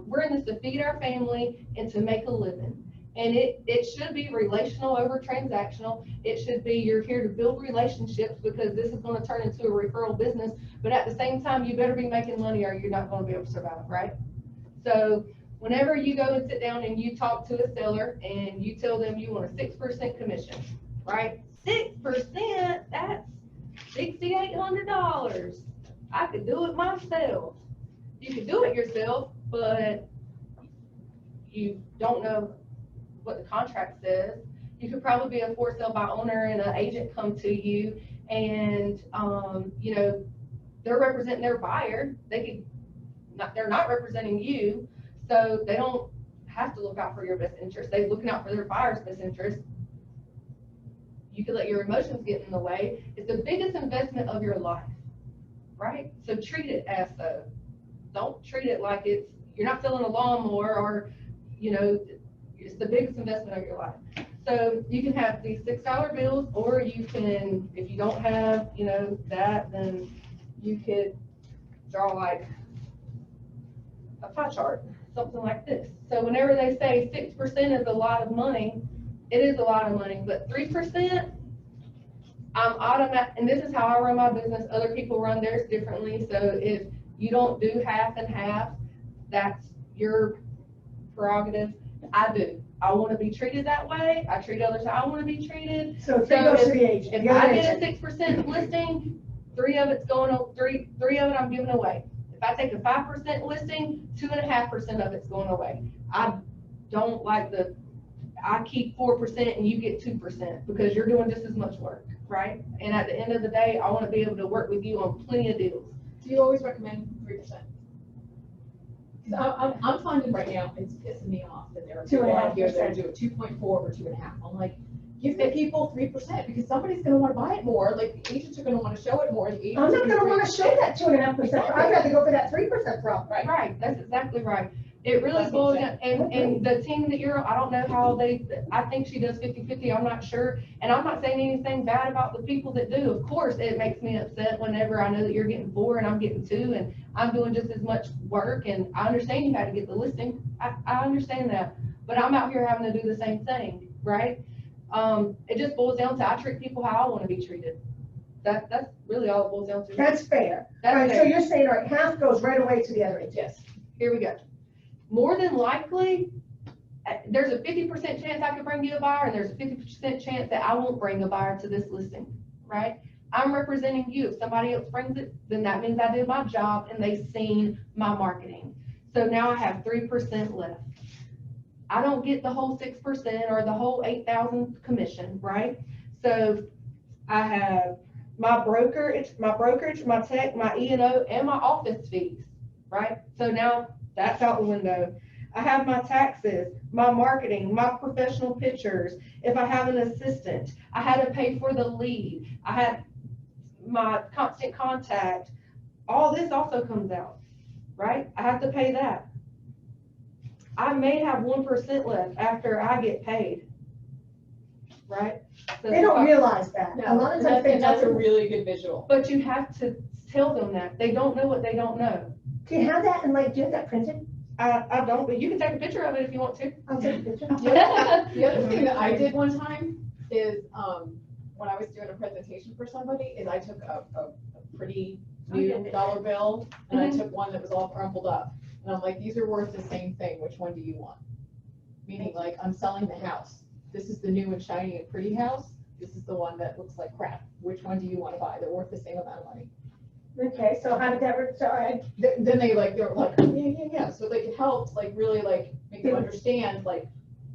we're in this to feed our family and to make a living. And it should be relational over transactional. It should be, you're here to build relationships because this is gonna turn into a referral business. But at the same time, you better be making money or you're not gonna be able to survive, right? So whenever you go and sit down and you talk to a seller and you tell them you want a 6% commission, right? 6%, that's $6,800. I could do it myself. You could do it yourself, but you don't know what the contract says. You could probably be a for sale by owner and an agent come to you and, you know, they're representing their buyer. They're not representing you. So they don't have to look out for your best interest. They're looking out for their buyer's best interest. You could let your emotions get in the way. It's the biggest investment of your life, right? So treat it as so. Don't treat it like you're not selling a lawnmower or, you know, it's the biggest investment of your life. So you can have these $6 bills, or you can, if you don't have, you know, that, then you could draw like a pie chart, something like this. So whenever they say 6% is a lot of money, it is a lot of money, but 3%, I'm automatic, and this is how I run my business. Other people run theirs differently. So if you don't do half and half, that's your prerogative. I do. I want to be treated that way. I treat others how I want to be treated. So three goes to the agent. If The other I get agent. a 6% listing, three of it's going on, three of it I'm giving away. If I take a 5% listing, 2.5% of it's going away. I don't like I keep 4% and you get 2% because you're doing just as much work, right? And at the end of the day, I want to be able to work with you on plenty of deals. Do you always recommend 3%? Because I'm finding right now, it's pissing me off that there are people out here that are doing 2.4 or 2.5. I'm like, give the people 3% because somebody's gonna wanna buy it more, like the agents are gonna wanna show it more. The I'm agents not are gonna wanna gonna show that 2.5%. I'd rather go for that 3% problem. Right. Right, that's exactly right. It really That's what boils I'm down, and the team that you're, I don't know how I think she does 50-50, I'm not sure. And I'm not saying anything bad about the people that do. Of course, it makes me upset whenever I know that you're getting 4 and I'm getting 2 and I'm doing just as much work, and I understand you had to get the listing. I understand that, but I'm out here having to do the same thing, right? It just boils down to, I treat people how I want to be treated. That's really all it boils down to. That's fair. That's All right, so fair. you're saying, all right, half goes right away to the other agent. Yes. Here we go. More than likely, there's a 50% chance I could bring you a buyer, and there's a 50% chance that I won't bring a buyer to this listing, right? I'm representing you. If somebody else brings it, then that means I did my job and they've seen my marketing. So now I have 3% left. I don't get the whole 6% or the whole 8,000 commission, right? So I have my brokerage, my tech, my E&O, and my office fees, right? So now that's out the window. I have my taxes, my marketing, my professional pictures. If I have an assistant, I had to pay for the lead. I had my constant contact. All this also comes out, right? I have to pay that. I may have 1% left after I get paid, right? So They don't realize that. A lot of times they And that's a don't. really good visual. But you have to tell them that. They don't know what they don't know. Do you have that, and like, do you have that printed? I don't, but you can take a picture of it if you want to. I'll take a picture. The other thing that I did one time is, when I was doing a presentation for somebody, is I took a pretty new dollar bill and I took one that was all crumpled up. And I'm like, these are worth the same thing. Which one do you want? Meaning like, I'm selling the house. This is the new and shiny and pretty house. This is the one that looks like crap. Which one do you want to buy? They're worth the same amount of money. Okay, so how did that work? So Then they're like, yeah. So like, it helps like really like make them understand like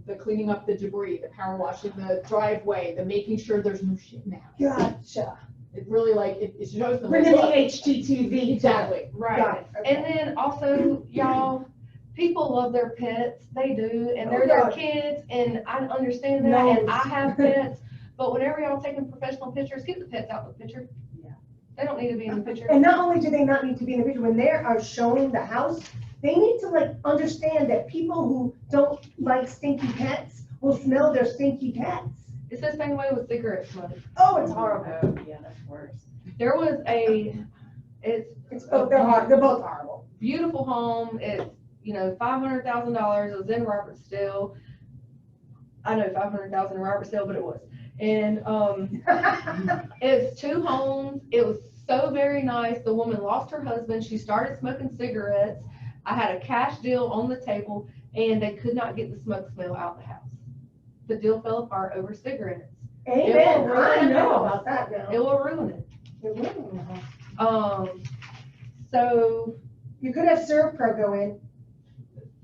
the cleaning up the debris, the power washing the driveway, the making sure there's no shit in the house. Gotcha. It really like, it shows them. Bring in the look. HGTV. Exactly. Got Right. it. Okay. And then also, y'all, people love their pets. They do, and they're Oh, their God. kids, and I understand that, No. and I have pets. But whenever y'all taking professional pictures, keep the pets out of the picture. Yeah. They don't need to be in the picture. And not only do they not need to be in the picture, when they are showing the house, They need to like understand that people who don't like stinky pets will smell their stinky pets. It's the same way with cigarette smoke. Oh, it's horrible. Oh, yeah, that's worse. There was it's They're both horrible. beautiful home. It's, you know, $500,000. It was in Robertsdale. I know 500,000 in Robertsdale, but it was. And it's 2 homes. It was so very nice. The woman lost her husband. She started smoking cigarettes. I had a cash deal on the table, and they could not get the smoke smell out the house. The deal fell apart over cigarettes. Amen. will I ruin know it. about that now. It will ruin it. It will. So, You could have Servpro go in.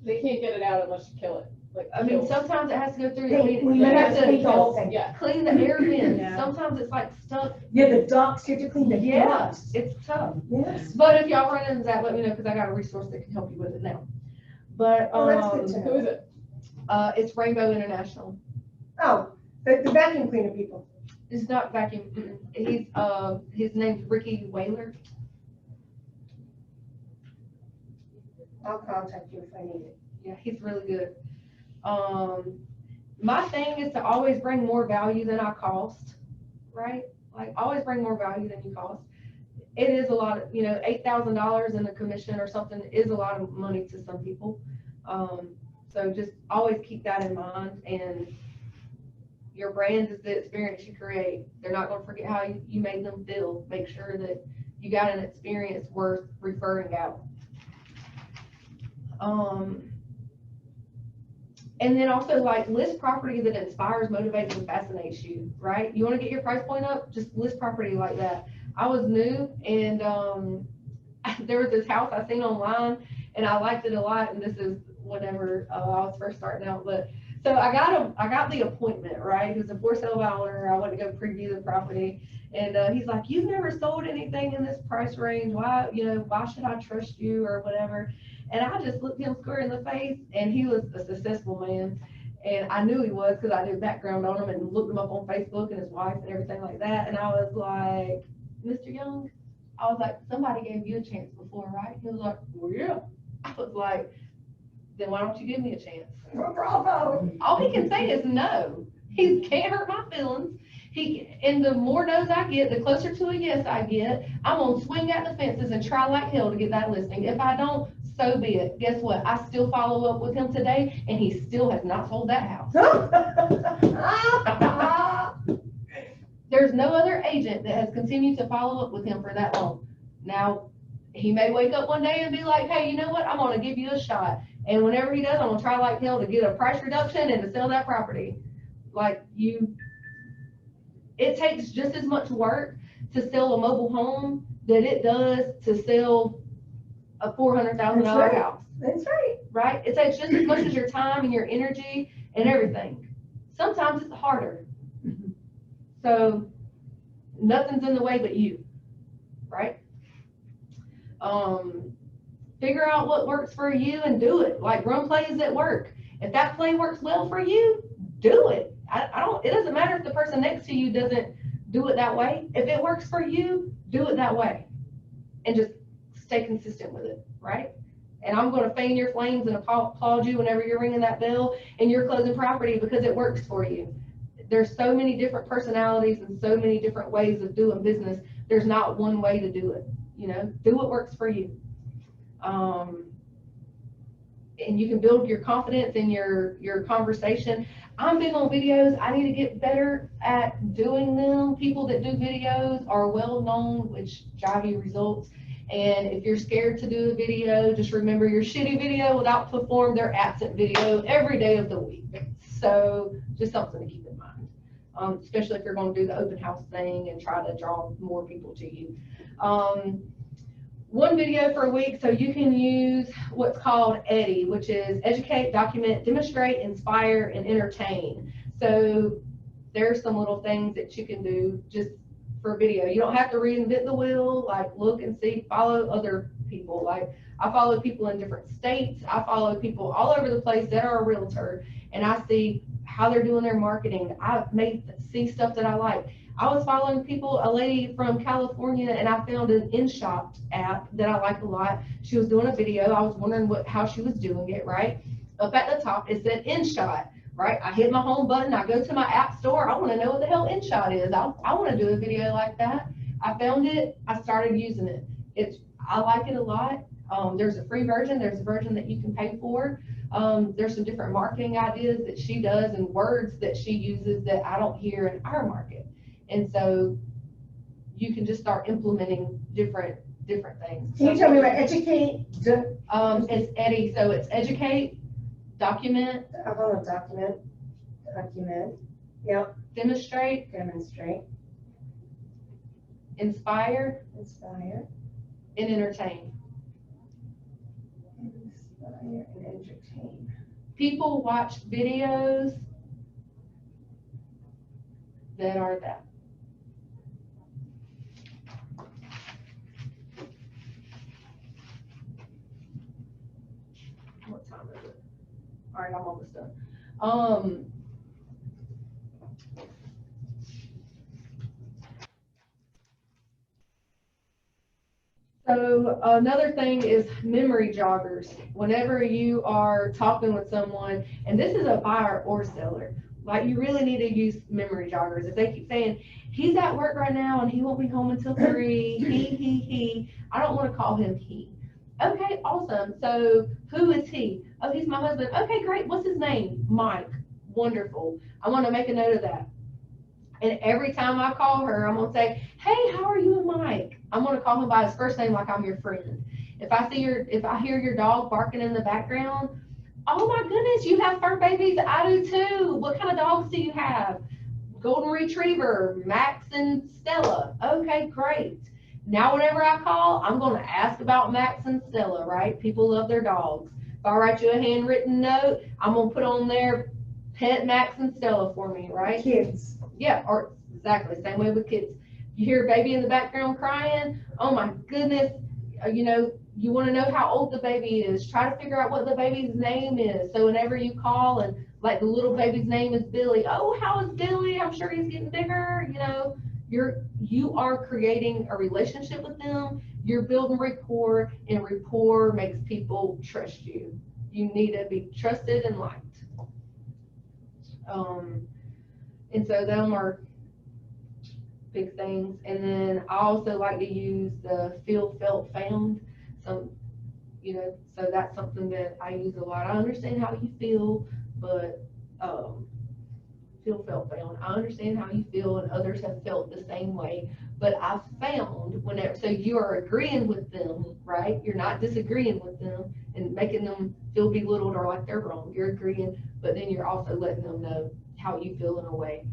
They can't get it out unless you kill it, like. I mean, kills. sometimes it has to go through, I Paint, mean, we you have to paint the whole thing. Yeah, clean the air vents. Yeah. Sometimes it's like stuck. Yeah, the ducts, you have to clean the Yeah, ducts. it's tough. Yes. But if y'all run into that, let me know, because I got a resource that can help you with it now. But, Oh, that's good to know. who is it? it's Rainbow International. Oh, the vacuum cleaner people. It's not vacuum. He's, his name's Ricky Whaler. I'll contact you if I need it. Yeah, he's really good. My thing is to always bring more value than I cost, right? Like, always bring more value than you cost. It is a lot of, you know, $8,000 in a commission or something is a lot of money to some people. So just always keep that in mind, and your brand is the experience you create. They're not gonna forget how you made them feel. Make sure that you got an experience worth referring out. And then also, like, list property that inspires, motivates, and fascinates you, right? You wanna get your price point up, just list property like that. I was new, and there was this house I seen online, and I liked it a lot, and this is whenever I was first starting out, but, so I got the appointment, right? He was a for sale by owner. I went to go preview the property, and he's like, "You've never sold anything in this price range. Why, you know, why should I trust you," or whatever. And I just looked him square in the face, and he was a successful man. And I knew he was because I did background on him and looked him up on Facebook and his wife and everything like that. And I was like, "Mr. Young," I was like, "somebody gave you a chance before, right?" He was like, "Well, yeah." I was like, "Then why don't you give me a chance?" Bravo. All he can say is no. He can't hurt my feelings. And the more no's I get, the closer to a yes I get. I'm gonna swing at the fences and try like hell to get that listing. If I don't, so be it. Guess what? I still follow up with him today, and he still has not sold that house. There's no other agent that has continued to follow up with him for that long. Now, he may wake up one day and be like, "Hey, you know what? I'm gonna give you a shot." And whenever he does, I'm gonna try like hell to get a price reduction and to sell that property. Like, it takes just as much work to sell a mobile home that it does to sell a $400,000 That's right. house, That's right. right? It takes just as much as your time and your energy and everything. Sometimes it's harder. So nothing's in the way but you, right? Figure out what works for you and do it. Like, run plays that work. If that play works well for you, do it. It doesn't matter if the person next to you doesn't do it that way. If it works for you, do it that way. And just stay consistent with it, right? And I'm gonna fan your flames and applaud you whenever you're ringing that bell and you're closing property because it works for you. There's so many different personalities and so many different ways of doing business. There's not one way to do it, you know? Do what works for you. And you can build your confidence in your conversation. I'm big on videos. I need to get better at doing them. People that do videos are well known, which drive you results. And if you're scared to do a video, just remember your shitty video will outperform their absent video every day of the week. So just something to keep in mind, especially if you're going to do the open house thing and try to draw more people to you. One video per week, so you can use what's called EDDIE, which is educate, document, demonstrate, inspire, and entertain. So there's some little things that you can do just for video. You don't have to reinvent the wheel. Like, look and see, follow other people. Like, I follow people in different states. I follow people all over the place that are a realtor, and I see how they're doing their marketing. I may see stuff that I like. I was following people, a lady from California, and I found an InShot app that I like a lot. She was doing a video. I was wondering how she was doing it, right? Up at the top, it said InShot, right? I hit my home button. I go to my app store. I want to know what the hell InShot is. I want to do a video like that. I found it. I started using it. I like it a lot. There's a free version. There's a version that you can pay for. There's some different marketing ideas that she does and words that she uses that I don't hear in our market. And so you can just start implementing different things. Can you tell me what educate, It's Eddie, so it's educate, document, hold on, document, yep, demonstrate, demonstrate, inspire, inspire, and entertain. inspire, and entertain. People watch videos that are that. What time is it? All right, I'm almost done. So another thing is memory joggers. Whenever you are talking with someone, and this is a buyer or seller, like you really need to use memory joggers. If they keep saying, he's at work right now and he won't be home until 3, he, I don't want to call him he. Okay, awesome. So who is he? Oh, he's my husband. Okay, great. What's his name? Mike. Wonderful. I want to make a note of that. And every time I call her, I'm going to say, hey, how are you and Mike? I'm going to call him by his first name like I'm your friend. If I hear your dog barking in the background, oh my goodness, you have fur babies? I do too. What kind of dogs do you have? Golden Retriever, Max and Stella. Okay, great. Now whenever I call, I'm going to ask about Max and Stella, right? People love their dogs. If I write you a handwritten note, I'm going to put on there, pet Max and Stella for me, right? Kids. Yeah, or exactly, same way with kids. You hear a baby in the background crying, oh my goodness, you want to know how old the baby is. Try to figure out what the baby's name is. So whenever you call and like the little baby's name is Billy, oh, how is Billy? I'm sure he's getting bigger. You are creating a relationship with them. You're building rapport, and rapport makes people trust you. You need to be trusted and liked. And so them are big things. And then I also like to use the feel, felt, found. So that's something that I use a lot. I understand how you feel, but feel, felt, found. I understand how you feel, and others have felt the same way. But I've found so you are agreeing with them, right? You're not disagreeing with them and making them feel belittled or like they're wrong. You're agreeing, but then you're also letting them know how you feel in a way.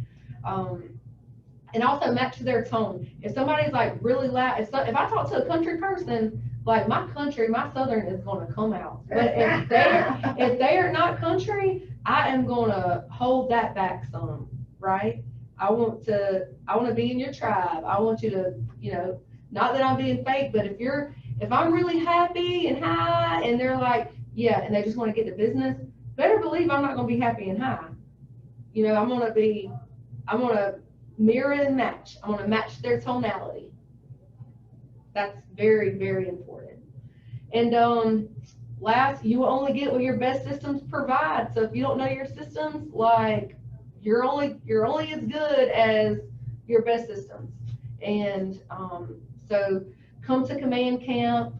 And also match their tone. If somebody's like really loud, if I talk to a country person, like my Southern is gonna come out. But if they are not country, I am gonna hold that back some, right? I want to be in your tribe. I want you to, not that I'm being fake, but if I'm really happy and high and they're like, yeah, and they just want to get to business, better believe I'm not gonna be happy and high. I'm gonna mirror and match. I'm gonna match their tonality. That's very, very important. And last, you will only get what your best systems provide. So if you don't know your systems, like you're only as good as your best systems. And so come to command camp.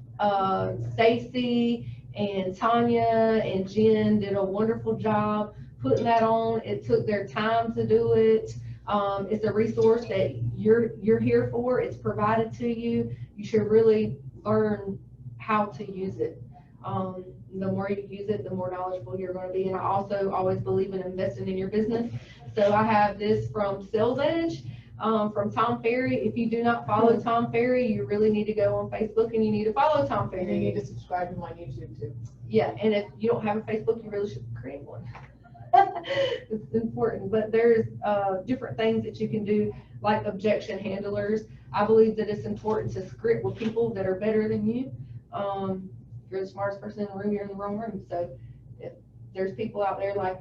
Stacy and Tanya and Jen did a wonderful job putting that on. It took their time to do it. It's a resource that you're here for. It's provided to you. You should really learn how to use it. The more you use it, the more knowledgeable you're going to be. And I also always believe in investing in your business. So I have this from Sales Edge, from Tom Ferry. If you do not follow Tom Ferry, you really need to go on Facebook and you need to follow Tom Ferry. And you need to subscribe to my YouTube too. Yeah, and if you don't have a Facebook, you really should create one. It's important, but there's different things that you can do, like objection handlers. I believe that it's important to script with people that are better than you. You're the smartest person in the room, you're in the wrong room. So if there's people out there like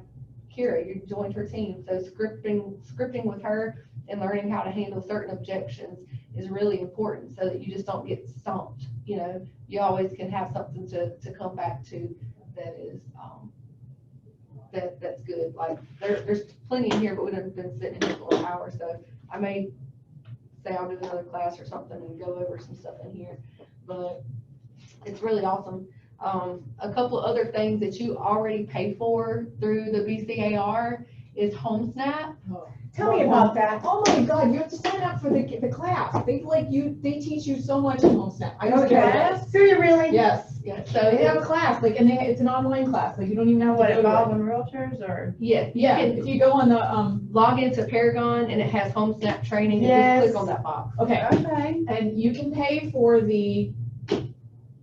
Kira, you joined her team, so scripting with her and learning how to handle certain objections is really important so that you just don't get stumped. You know, you always can have something to come back to that is, that's good. Like, there's plenty in here, but we've been sitting in here for an hour, so I may say I'll do another class or something and go over some stuff in here, but it's really awesome. A couple other things that you already pay for through the BCAR is HomeSnap. Tell me about that. Oh my God, you have to sign up for the class. They teach you so much in HomeSnap. I used to go to this. Do you really? Yes, Yeah, so so they have a class, like, and it's an online class, like, you don't even have to What, go to it. Baldwin Realtors or? yeah, you Yeah, can if you go on the, log into Paragon and it has HomeSnap training and Yes. just click on that box. okay, Okay. and you can pay for the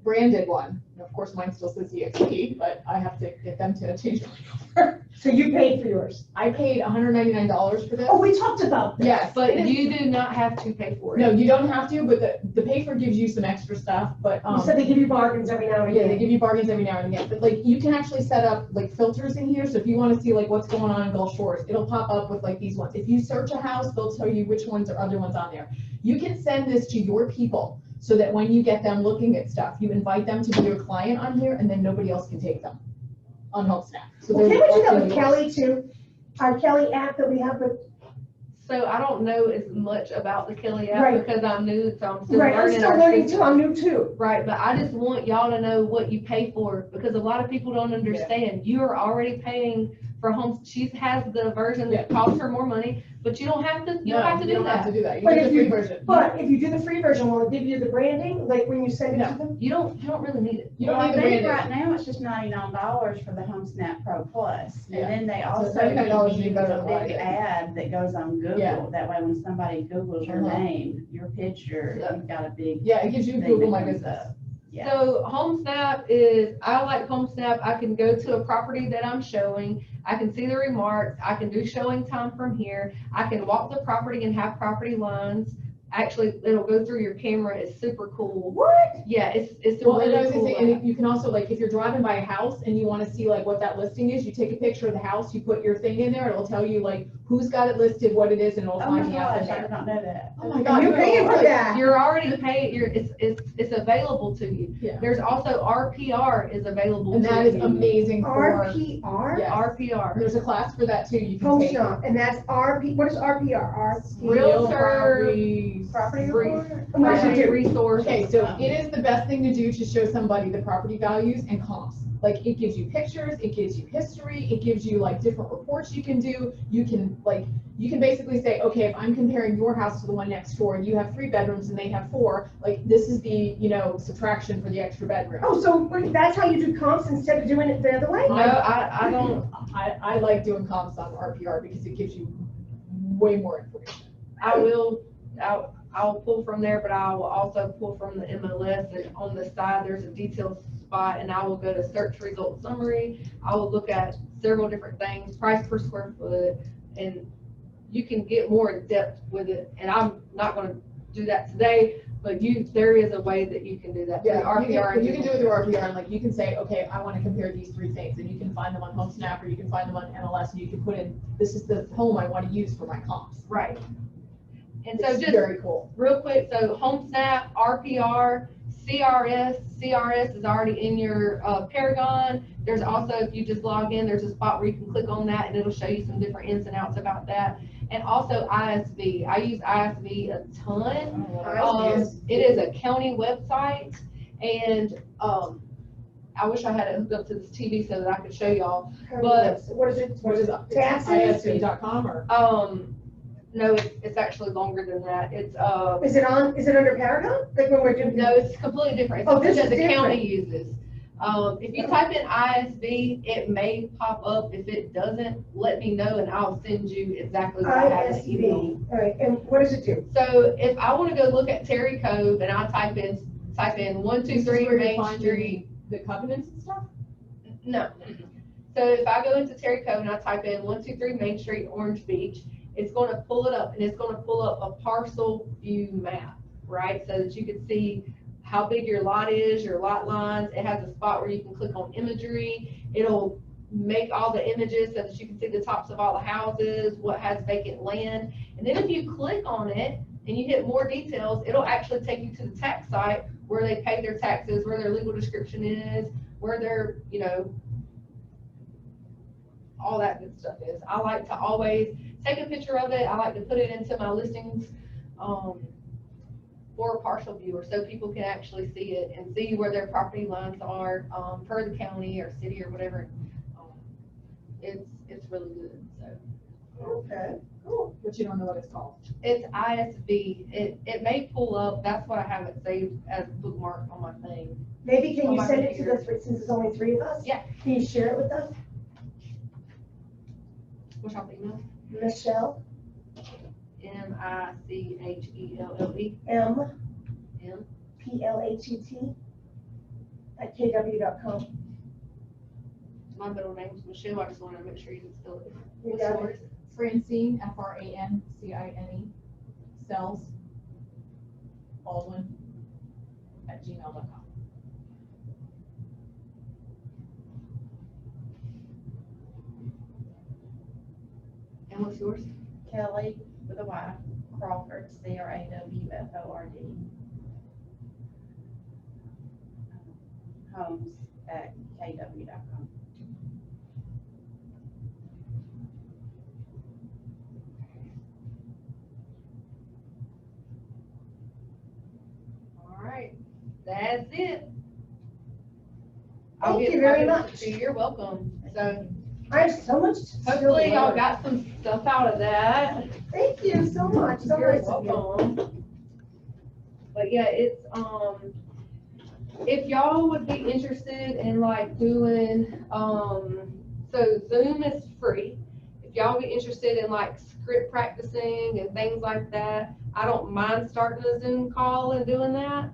branded one. And of course, mine still says EXP, but I have to get them to change mine over. So you paid for yours? I paid $199 for this. Oh, we talked about this. Yes, But it is- you do not have to pay for it. No, you don't have to, but the paper gives you some extra stuff, but, You said they give you bargains every now and yeah, they again. give you bargains every now and again, but like, you can actually set up like filters in here, so if you wanna see like what's going on in Gulf Shores, it'll pop up with like these ones. If you search a house, they'll tell you which ones are other ones on there. You can send this to your people, so that when you get them looking at stuff, you invite them to be your client on here, and then nobody else can take them on HomeSnap. So Well, they're can't we do that directly with yours. Kelly too? Our Kelly app that we have with, So I don't know as much about the Kelly app Right. because I'm new, so I'm still right, I'm learning still our learning system. too, I'm new too. Right, but I just want y'all to know what you pay for, because a lot of people don't understand. You are already paying for home, she has the version that costs her more money, but you don't have to, you don't have to No, you do don't have to that. do that, you But get if the free you- version. But if you do the free version, will it give you the branding, like when you send it to them? You don't really need it. You don't Well, need I the think branding. right now it's just $99 for the HomeSnap Pro Plus. Yeah. And then they So also $99 give would be you better a than what I big did. ad that goes on Yeah. Google. That way when somebody Googles your Uh-huh. name, your picture, Yeah. you've got a big Yeah, it gives you thing Google that My comes Business. up. Yeah. So HomeSnap is, I like HomeSnap, I can go to a property that I'm showing, I can see the remarks, I can do showing time from here, I can walk the property and have property lines. Actually, it'll go through your camera, it's super cool. What? Yeah, it's a Well, and I really was gonna cool say, and app. if you can also, like, if you're driving by a house and you wanna see like what that listing is, you take a picture of the house, you put your thing in there, it'll tell you like who's got it listed, what it is, and it'll Oh my find the house in gosh, I there. did not know that. Oh my God. You're paying for that. You're already paid, it's available to you. Yeah. There's also RPR is available to And you. that is amazing for, RPR? Yeah. RPR. there's a class for that too, you can take. HomeSnap, and that's RP, what is RPR? Realtor Property Re- report? And what does it do? Resource. Okay, so it is the best thing to do to show somebody the property values and comps. Like, it gives you pictures, it gives you history, it gives you like different reports you can do. You can basically say, okay, if I'm comparing your house to the one next door and you have 3 bedrooms and they have 4, like, this is the, subtraction for the extra bedroom. Oh, so that's how you do comps instead of doing it the other way? No, I don't, I like doing comps on RPR because it gives you way more information. I'll pull from there, but I will also pull from the MLS, and on the side, there's a detailed spot, and I will go to search result summary. I will look at several different things, price per square foot, and you can get more in depth with it. And I'm not gonna do that today, but there is a way that you can do that. through Yeah, RPR. you can do it through RPR, and like, you can say, okay, I wanna compare these 3 things, and you can find them on HomeSnap, or you can find them on MLS, and you can put in, this is the home I wanna use for my comps. Right. And so It's just very cool. real quick, so HomeSnap, RPR, CRS is already in your Paragon. There's also, if you just log in, there's a spot where you can click on that and it'll show you some different ins and outs about that. And also ISV, I use ISV a ton. It is a county website, and I wish I had it hooked up to this TV so that I could show y'all. But- What is it? What is Taxes? ISV.com or? No, it's actually longer than that. It's Is it under Paragon? Like when we're doing? no, it's completely different. It's Oh, something this that is the county different. uses. If you type in ISV, it may pop up. If it doesn't, let me know and I'll send you exactly what I have in the email. ISV, all right, and what does it do? So if I want to go look at Terry Cove and I type in 123 Main Street. The covenants and stuff? No. So if I go into Terry Cove and I type in 123 Main Street, Orange Beach, it's going to pull it up, and it's going to pull up a parcel view map, right? So that you can see how big your lot is, your lot lines. It has a spot where you can click on imagery. It'll make all the images so that you can see the tops of all the houses, what has vacant land. And then if you click on it and you hit more details, it'll actually take you to the tax site where they pay their taxes, where their legal description is, where their, you know, all that good stuff is. I like to always take a picture of it. I like to put it into my listings for a partial viewer so people can actually see it and see where their property lines are per the county or city or whatever. It's really good. So Okay, cool. But you don't know what it's called. it's ISV. It may pull up. That's what I have it saved as a bookmark on my thing. Maybe can On you my send it to computer. the three, since there's only three of us? Yeah. Can you share it with us? What's your email? Michelle, MICHELLE. M. M. PLHET @kw.com. My middle name's Michelle. I just want to make sure you can spell it. You What's got it. yours? Francine, FRANCINE, Sells, Baldwin, @gmail.com. And what's yours? Kelly with a Y, Crawford, CRAWFORD. Homes@kw.com. All right, that's it. Thank get you very copies much. to you. You're welcome. So I have so much to still hopefully y'all learn. got some stuff out of that. Thank you so much, so You're nice of you. welcome. But yeah, it's, if y'all would be interested in like doing, so Zoom is free. If y'all be interested in like script practicing and things like that, I don't mind starting a Zoom call and doing that.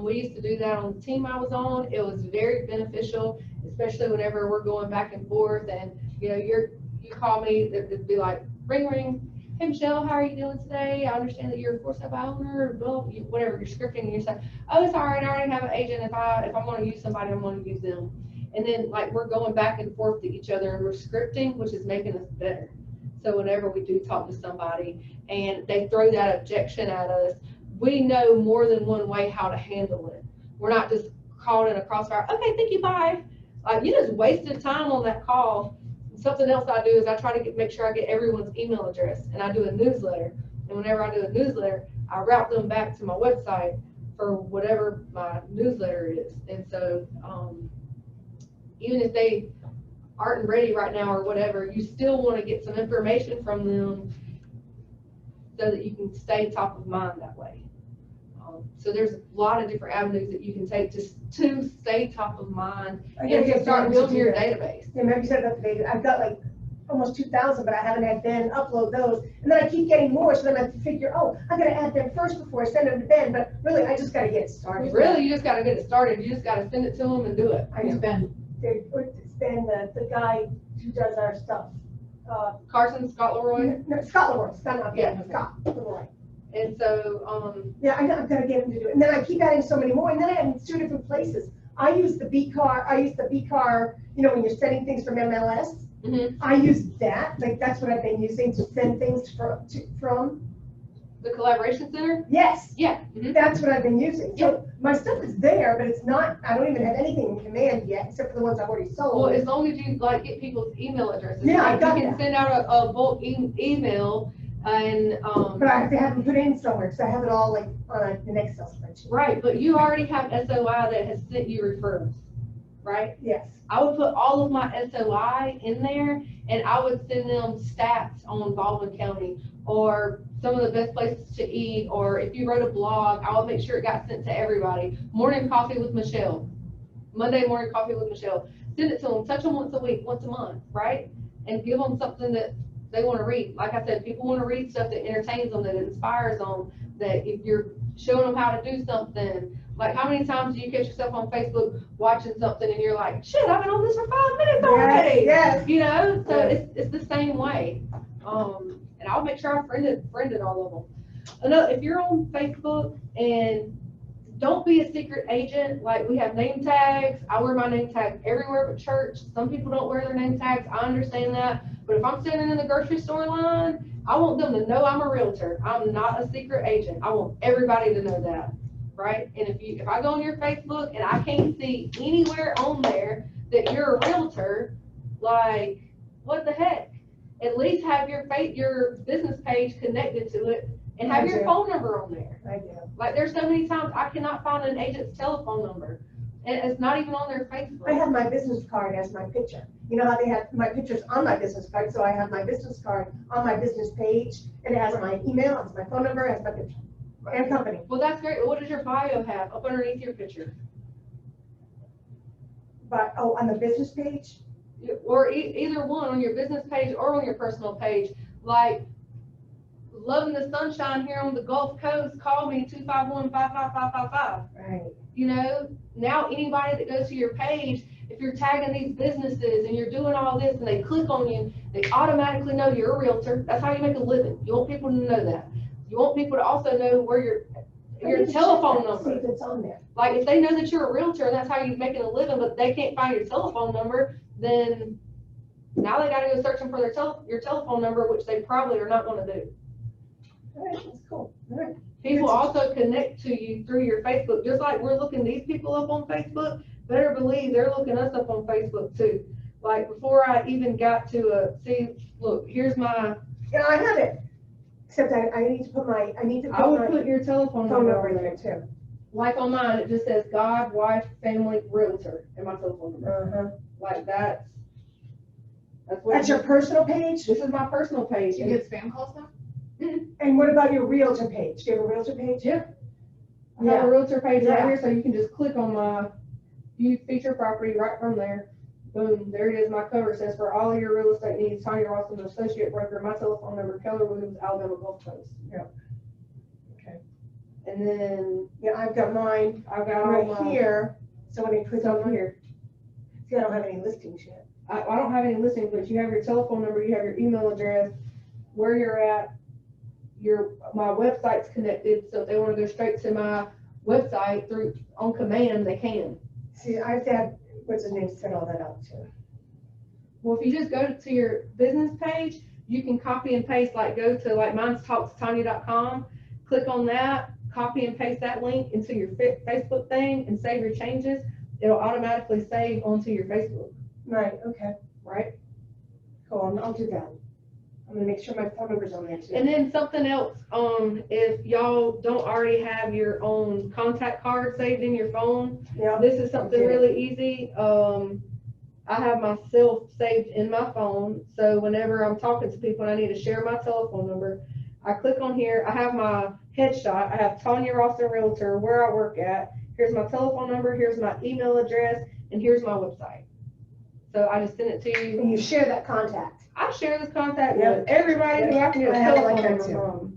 We used to do that on the team I was on. It was very beneficial, especially whenever we're going back and forth and, you know, you call me, it'd be like, ring, ring. Hey, Michelle, how are you doing today? I understand that you're a for-sale owner, blah, whatever, you're scripting and you say, oh, it's all right, I already have an agent. If I'm gonna use somebody, I'm gonna use them. And then like we're going back and forth to each other and we're scripting, which is making us better. So whenever we do talk to somebody and they throw that objection at us, we know more than one way how to handle it. We're not just caught in a crossfire, okay, thank you, bye. You just wasted time on that call. Something else I do is I try to make sure I get everyone's email address and I do a newsletter. And whenever I do a newsletter, I route them back to my website for whatever my newsletter is. And so, even if they aren't ready right now or whatever, you still want to get some information from them so that you can stay top of mind that way. So there's a lot of different avenues that you can take to stay top of mind I and gotta to get start Ben to building do your that. database. Yeah, maybe you said about the data. I've got like almost 2,000, but I haven't had Ben upload those. And then I keep getting more, so then I have to figure, oh, I gotta add them first before I send them to Ben, but really, I just gotta get it started. Really, you just gotta get it started. You just gotta send it to them and do it. I Who's know. Ben? It's Ben, the guy who does our stuff. Carson, Scott Leroy. No, Scott Leroy, Scott, not Ben, Yeah. Scott Leroy. And so, Yeah, I've gotta get him to do it. And then I keep adding so many more, and then I add in 2 different places. I use the B car, you know, when you're sending things from MLS. mhm, I use that, like, that's what I've been using to send things from. the Collaboration Center. Yes, Yeah. mhm. that's what I've been using. So my stuff is there, but it's not, I don't even have anything in command yet, except for the ones I've already Well, sold. as long as you like get people's email addresses. Yeah, I Like, got you can that. send out a bulk email and, But I have to have them put it in somewhere, because I have it all like on an Excel spreadsheet. right, but you already have SOI that has sent you referrals, right? Yes, I would put all of my SOI in there and I would send them stats on Baldwin County or some of the best places to eat, or if you wrote a blog, I would make sure it got sent to everybody. Morning coffee with Michelle, Monday morning coffee with Michelle. Send it to them, touch them once a week, once a month, right? And give them something that they want to read. Like I said, people want to read stuff that entertains them, that inspires them, that if you're showing them how to do something, like how many times do you catch yourself on Facebook watching something and you're like, shit, I've been on this for 5 minutes already. yes. You know, so Yes. it's the same way. And I'll make sure I friended all of them. Another, if you're on Facebook and don't be a secret agent. Like, we have name tags. I wear my name tag everywhere but church. Some people don't wear their name tags. I understand that. But if I'm standing in the grocery store line, I want them to know I'm a realtor. I'm not a secret agent. I want everybody to know that, right? And if I go on your Facebook and I can't see anywhere on there that you're a realtor, like, what the heck? At least have your business page connected to it and have your phone number on there. I do. Like, there's so many times I cannot find an agent's telephone number, and it's not even on their I Facebook. have my business card as my picture. You know how they have my pictures on my business card, so I have my business card on my business page, and it has my email, it has my phone number, it has my picture, and company. Well, that's great. What does your bio have up underneath your picture? But, oh, on the business page, Or either one, on your business page or on your personal page, like, loving the sunshine here on the Gulf Coast, call me 251-55555. right, You know, now anybody that goes to your page, if you're tagging these businesses and you're doing all this and they click on you, they automatically know you're a realtor. That's how you make a living. You want people to know that. You want people to also know where your telephone see number. if it's on there. Like, if they know that you're a realtor and that's how you're making a living, but they can't find your telephone number, then now they gotta go searching for your telephone number, which they probably are not gonna do. All right, that's cool, all right. People also connect to you through your Facebook, just like we're looking these people up on Facebook, better believe they're looking us up on Facebook too. Like, before I even got to see, look, here's my, Yeah, I have it, except I need to put my, I would put your telephone phone number number on in there. there too. Like on mine, it just says God, wife, family, realtor, and my telephone number. Uh-huh. Like, that's what. That's your personal page? This is my personal page. Do you get spam calls now? And what about your realtor page? Do you have a realtor page? Yeah. I have Yeah. a realtor page right Yeah. here, so you can just click on my view feature property right from there. Boom, there it is. My cover says, for all your real estate needs, Tanya Rawson, associate broker. My telephone number, Keller Williams, Alabama Gulf Coast. Yeah. Okay. And then Yeah, I've got mine I've got all right my, here, so when I click it's over on, here. see, I don't have any listings yet. I don't have any listings, but you have your telephone number, you have your email address, where you're at, my website's connected, so if they wanna go straight to my website on command, they can. See, I have to have, what's his name, set all that up too. Well, if you just go to your business page, you can copy and paste, like, go to, like, mine's talktotanya.com, click on that, copy and paste that link into your Facebook thing and save your changes. It'll automatically save onto your Facebook, Right, okay, right? cool, I'll do that. I'm gonna make sure my phone number's on there too. And then something else, if y'all don't already have your own contact card saved in your phone, Yeah, this is something Okay. really easy. I have myself saved in my phone, so whenever I'm talking to people and I need to share my telephone number, I click on here, I have my headshot, I have Tanya Rawson Realtor, where I work at, here's my telephone number, here's my email address, and here's my website. So I just send it to you. and you share that contact. I share this contact Yep. with everybody who I can get a I have it telephone like that number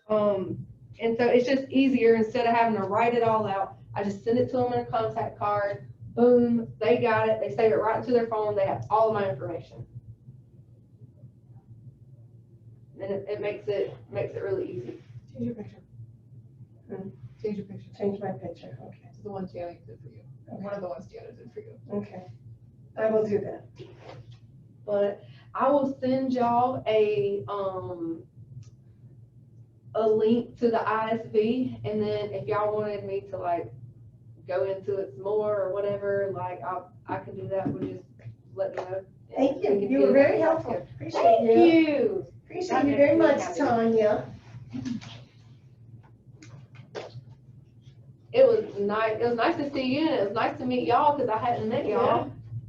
from. And so it's just easier, instead of having to write it all out, I just send it to them in a contact card, boom, they got it, they save it right into their phone, they have all of my information. And it makes it really easy. Change your picture. Change your picture. Change my picture, okay, To the one Tiana did for you. One of the ones Tiana did for you. okay. I will do that. But I will send y'all a link to the ISV, and then if y'all wanted me to, like, go into it some more or whatever, like, I can do that, we'll just let me know. Thank you, We can you get were it very together. helpful, appreciate Thank you. you. Appreciate you very much, Tanya. It was nice to see you, and it was nice to meet y'all, because I hadn't met y'all.